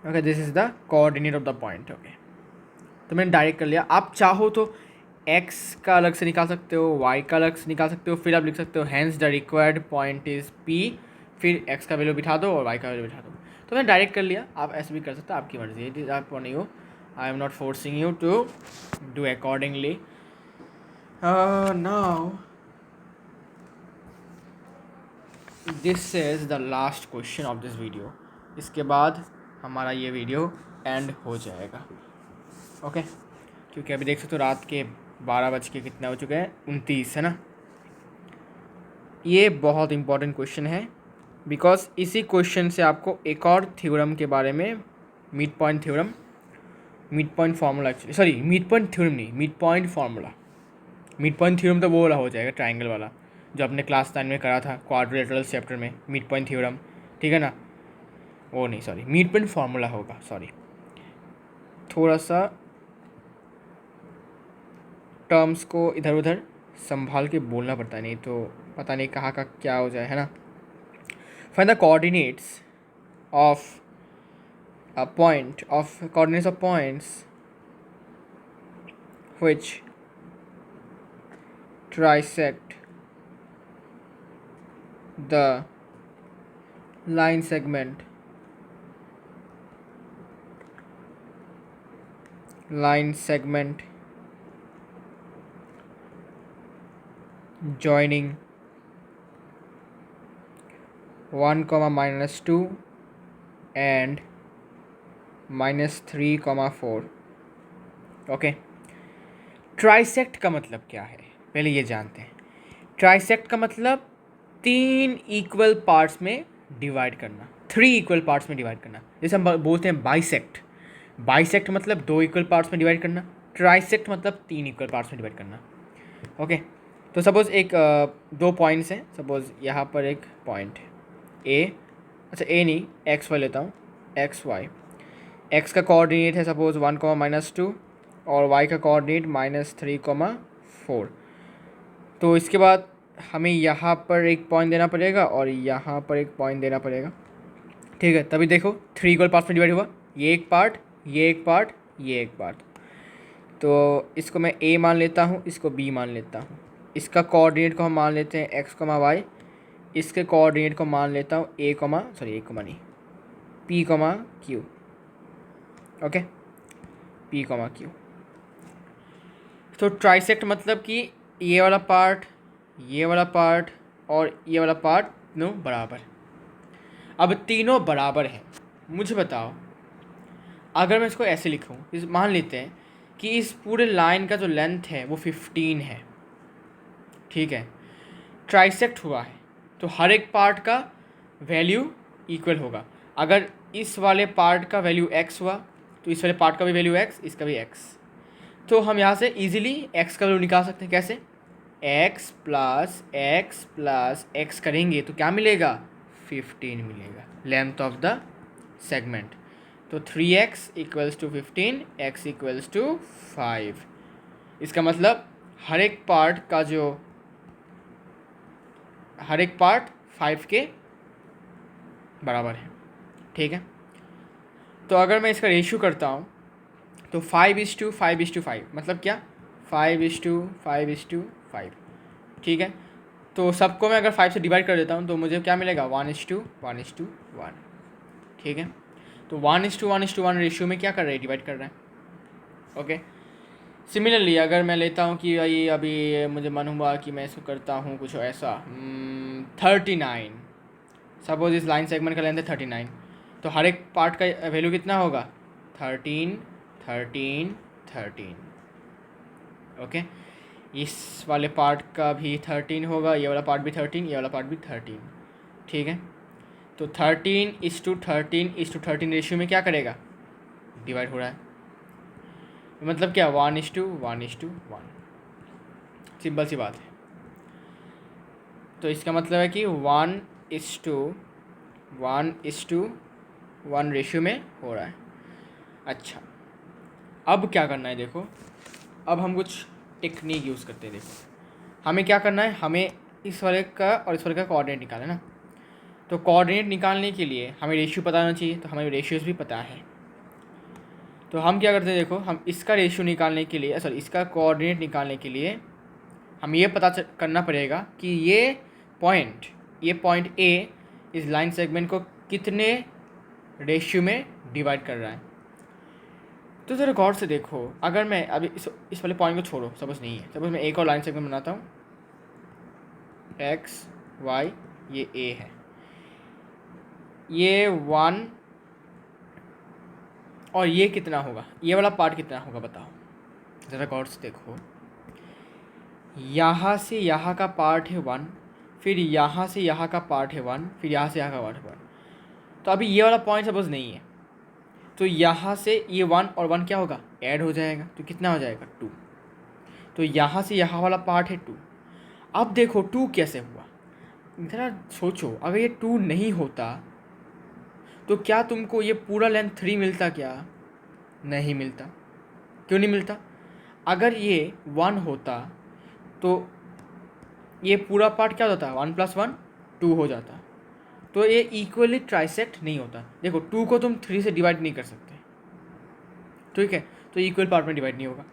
Okay, this is the coordinate of the point. Okay, तो मैंने डायरेक्ट कर लिया, आप चाहो तो x का अलग से निकाल सकते हो, y का अलग से निकाल सकते हो, फिर आप लिख सकते हो hence the required point is P, फिर x का वैल्यू बिठा दो और y का वैल्यू बिठा दो। तो मैंने डायरेक्ट कर लिया, आप ऐसे भी कर सकते हो, आपकी मर्ज़ी है, आप नहीं हो, I am not forcing you to do accordingly. Now this is the last question of this video, इसके बाद हमारा ये वीडियो एंड हो जाएगा। ओके, क्योंकि अभी देख सकते हो रात के 12 बज के कितना हो चुके हैं, 29 है ना। ये बहुत इंपॉर्टेंट क्वेश्चन है बिकॉज इसी क्वेश्चन से आपको एक और थ्योरम के बारे में, mid point formula actually, sorry mid point theorem नहीं, mid point formula. Mid point theorem तो वो वाला हो जाएगा, ट्राइंगल वाला जो आपने क्लास 9 में करा था क्वाड्रिलेटरल चैप्टर में, मिड पॉइंट थ्योरम, ठीक है ना, वो नहीं, सॉरी मिड पॉइंट फार्मूला होगा। सॉरी, थोड़ा सा टर्म्स को इधर उधर संभाल के बोलना पड़ता है, नहीं तो पता नहीं कहाँ का क्या हो जाए, है ना। Find the coordinates of coordinates of points which trisect the line segment line segment joining 1 comma minus 2 and minus 3 comma 4. Okay, trisect का मतलब क्या है पहले ये जानते हैं। ट्राइसेक्ट का मतलब 3 इक्वल पार्ट्स में डिवाइड करना, 3 इक्वल पार्ट्स में डिवाइड करना। जैसे हम बोलते हैं बाइसेक्ट, बाइसेक्ट मतलब 2 इक्वल पार्ट्स में डिवाइड करना, ट्राइसेक्ट मतलब 3 इक्वल पार्ट्स में डिवाइड करना। ओके, तो सपोज़ एक 2 पॉइंट्स हैं, सपोज़ यहाँ पर एक पॉइंट है ए, अच्छा ए नहीं एक्स वाई लेता हूँ, एक्स वाई, एक्स का कोऑर्डिनेट है सपोज़ 1 कॉमा माइनस 2 और वाई का कोऑर्डिनेट माइनस 3 कॉमा 4। तो इसके बाद हमें यहाँ पर एक पॉइंट देना पड़ेगा और यहाँ पर एक पॉइंट देना पड़ेगा, ठीक है। तभी देखो 3 इक्वल पार्ट्स में डिवाइड हुआ, ये एक पार्ट, ये एक पार्ट, ये एक पार्ट। तो इसको मैं ए मान लेता हूँ, इसको बी मान लेता हूँ, इसका कोऑर्डिनेट को हम मान लेते हैं एक्स कॉमा वाई, इसके कोऑर्डिनेट को मान लेता हूँ ए कॉमा नहीं P comma Q. Okay, P comma Q. तो ट्राइसेक्ट मतलब कि ये वाला पार्ट, ये वाला पार्ट और ये वाला पार्ट तीनों बराबर। अब तीनों बराबर हैं, मुझे बताओ अगर मैं इसको ऐसे लिखूँ, इस मान लेते हैं कि इस पूरे लाइन का जो लेंथ है वो 15 है, ठीक है। ट्राइसेक्ट हुआ है तो हर एक पार्ट का वैल्यू इक्वल होगा। अगर इस वाले पार्ट का वैल्यू x हुआ तो इस वाले पार्ट का भी वैल्यू x, इसका भी x। तो हम यहाँ से इजीली x का वैल्यू निकाल सकते हैं। कैसे? x प्लस x करेंगे तो क्या मिलेगा? 15 मिलेगा, लेंथ ऑफ द सेगमेंट। तो 3x equals to 15, x equals to 5। इसका मतलब हर एक पार्ट 5 के बराबर है, ठीक है। तो अगर मैं इसका रेशियो करता हूँ तो 5:5:5, मतलब क्या? 5:5:5, ठीक है। तो सबको मैं अगर 5 से डिवाइड कर देता हूँ तो मुझे क्या मिलेगा? 1:1:1, ठीक है। तो 1:1:1 रेशियो में क्या कर रहा है? डिवाइड कर रहा है। ओके, सिमिलरली अगर मैं लेता हूँ कि भाई अभी मुझे मन हुआ कि मैं इसको करता हूँ कुछ ऐसा 39, सपोज इस लाइन सेगमेंट का लेंथ है 39, तो हर एक पार्ट का वैल्यू कितना होगा? 13 13 13। ओके, इस वाले पार्ट का भी 13 होगा, ये वाला पार्ट भी 13, ये वाला पार्ट भी 13, ठीक है। तो 13:13:13 रेशियो में क्या करेगा? डिवाइड हो रहा है, मतलब क्या? 1:1:1, सिंपल सी बात है। तो इसका मतलब है कि 1:1:1 रेशियो में हो रहा है। अच्छा, अब क्या करना है देखो, अब हम कुछ टेक्निक यूज़ करते हैं। देखो हमें क्या करना है, हमें इस वाले का और इस वाले का कोऑर्डिनेट निकालना है ना। तो कोऑर्डिनेट निकालने के लिए हमें रेशियो पता होना चाहिए, तो हमें रेशियोज़ भी पता है। तो हम क्या करते हैं देखो, हम इसका रेशियो निकालने के लिए, सॉरी इसका कोऑर्डिनेट निकालने के लिए हम ये पता करना पड़ेगा कि ये पॉइंट ए इस लाइन सेगमेंट को कितने रेशियो में डिवाइड कर रहा है। तो ज़रा गौर से देखो, अगर मैं अभी इस वाले पॉइंट को छोड़ो, सपोज नहीं है, सपोज मैं एक और लाइन सेगमेंट बनाता हूँ, एक्स वाई, ये ए है, ये 1 और ये कितना होगा? ये वाला पार्ट कितना होगा बताओ, ज़रा गौर से देखो। यहाँ से यहाँ का पार्ट है 1, फिर यहाँ से यहाँ का पार्ट है 1, फिर यहाँ से यहाँ का पार्ट है 1। तो अभी ये वाला पॉइंट सपोज नहीं है, तो यहाँ से ये 1 और 1 क्या होगा? ऐड हो जाएगा, तो कितना हो जाएगा? 2। तो यहाँ से यहाँ वाला पार्ट है 2। अब देखो 2 कैसे हुआ, ज़रा सोचो, अगर ये 2 नहीं होता तो क्या तुमको ये पूरा लेंथ 3 मिलता? क्या नहीं मिलता? क्यों नहीं मिलता? अगर ये 1 होता तो ये पूरा पार्ट क्या होता? 1 + 1 2 हो जाता, तो ये इक्वली ट्राइसेक्ट नहीं होता। देखो 2 को तुम 3 से डिवाइड नहीं कर सकते, ठीक है, तो इक्वल पार्ट में डिवाइड नहीं होगा,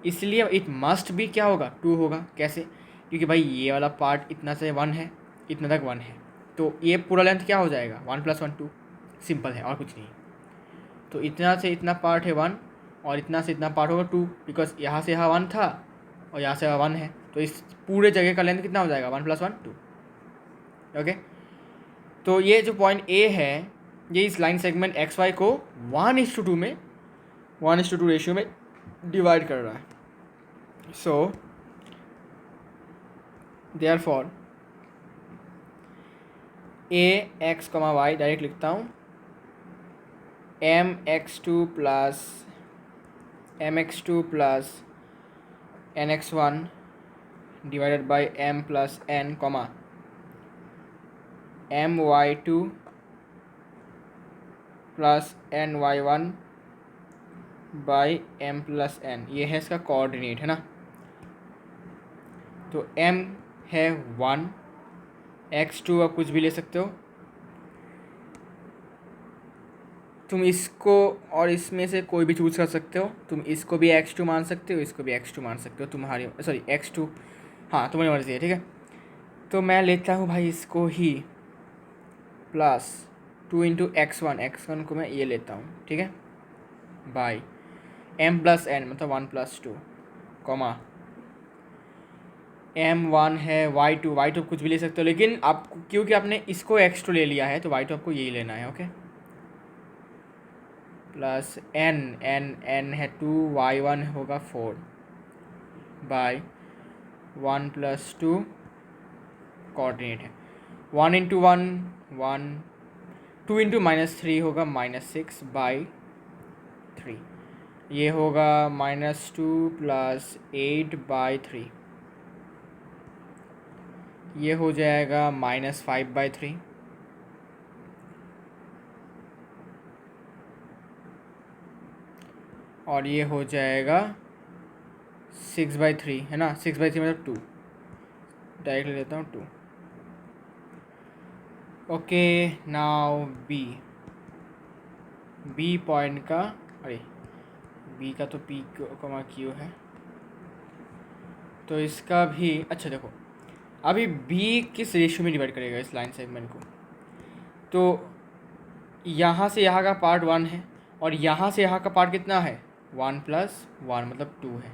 इसलिए इट मस्ट भी क्या होगा? 2 होगा। कैसे? क्योंकि भाई ये वाला पार्ट इतना से 1 है, इतना तक 1 है, तो ये पूरा लेंथ क्या हो जाएगा? 1 + 1 2, सिंपल है और कुछ नहीं। तो इतना से इतना पार्ट है 1 और इतना से इतना पार्ट होगा 2, बिकॉज यहाँ से यहाँ 1 था और यहाँ से यहाँ 1 है, तो इस पूरे जगह का लेंथ कितना हो जाएगा, 1 + 1 2। ओके, तो ये जो पॉइंट ए है ये इस लाइन सेगमेंट एक्स वाई को 1:2 में 1:2 रेशियो में डिवाइड कर रहा है। सो देयरफॉर ए एक्स कॉमा वाई डायरेक्ट लिखता हूँ mx2 plus nx1 divided by m plus n comma my2 plus ny1 by m plus n, ये है इसका कोऑर्डिनेट, है ना। तो m है 1, x2 आप कुछ भी ले सकते हो, तुम इसको और इसमें से कोई भी चूज़ कर सकते हो, तुम इसको भी x2 मान सकते हो, इसको भी x2 मान सकते हो, तुम्हारी सॉरी x2, हाँ तुम्हारी मर्ज़ी है, ठीक है। तो मैं लेता हूँ भाई इसको ही प्लस 2 × x1 को मैं ये लेता हूँ, ठीक है, बाई m प्लस n मतलब 1 + 2 कॉमा m1 है y2 कुछ भी ले सकते हो, लेकिन आप क्योंकि आपने इसको x2 ले लिया है तो y2 आपको यही लेना है, ओके। प्लस n है 2, y1 होगा 4 बाई 1 + 2 कोऑर्डिनेट है 1 × 1 1, 2 × -3 होगा -6 बाई 3, ये होगा -2 + 8 बाई 3, ये हो जाएगा -5 बाई 3, और ये हो जाएगा 6 बाई 3, है ना। 6 बाई 3 मतलब 2, डायरेक्ट ले लेता हूँ 2। ओके, नाउ बी पॉइंट का, अरे बी का तो पी कॉमा क्यू है, तो इसका भी अच्छा देखो, अभी बी किस रेशियो में डिवाइड करेगा इस लाइन सेगमेंट को, तो यहाँ से यहाँ का पार्ट 1 है और यहाँ से यहाँ का पार्ट कितना है 1 + 1 मतलब 2 है,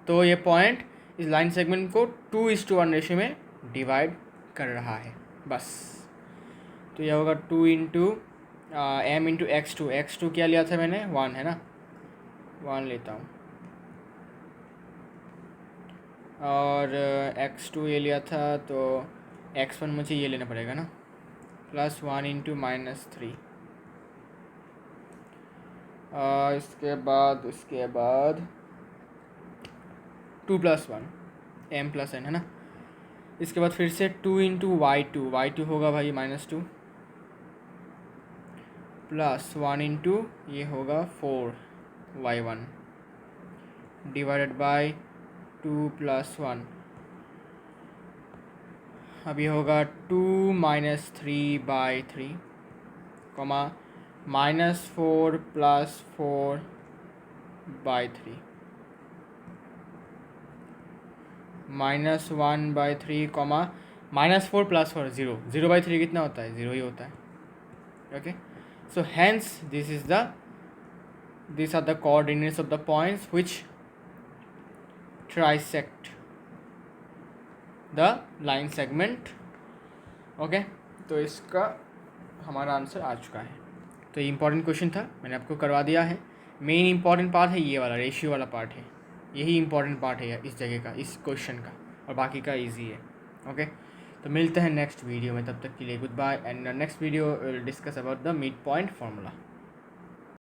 तो ये पॉइंट इस लाइन सेगमेंट को 2:1 रेशियो में डिवाइड कर रहा है, बस। तो यह होगा 2 × m × x2 क्या लिया था मैंने 1, है ना, 1 लेता हूँ, और x2 ये लिया था तो x1 मुझे ये लेना पड़ेगा ना, प्लस 1 × -3, इसके बाद 2 + 1 m प्लस n, है ना। इसके बाद फिर से 2 × y2 होगा भाई -2 प्लस 1 × ये होगा 4 y1 डिवाइडेड बाय 2 + 1, अभी होगा 2 - 3 by 3 comma -4 + 4 by 3 -1 by 3 comma -4 + 4 0 by 3 कितना होता है 0 ही होता है, okay. So hence these are the coordinates of the points which trisect the line segment, okay. तो इसका हमारा आंसर आ चुका है। तो ये इंपॉर्टेंट क्वेश्चन था, मैंने आपको करवा दिया है। मेन इंपॉर्टेंट पार्ट है ये वाला रेशियो वाला पार्ट है, यही इंपॉर्टेंट पार्ट है इस जगह का, इस क्वेश्चन का, और बाकी का इजी है, ओके। तो मिलते हैं नेक्स्ट वीडियो में, तब तक के लिए good bye, and next video will discuss about the mid point formula.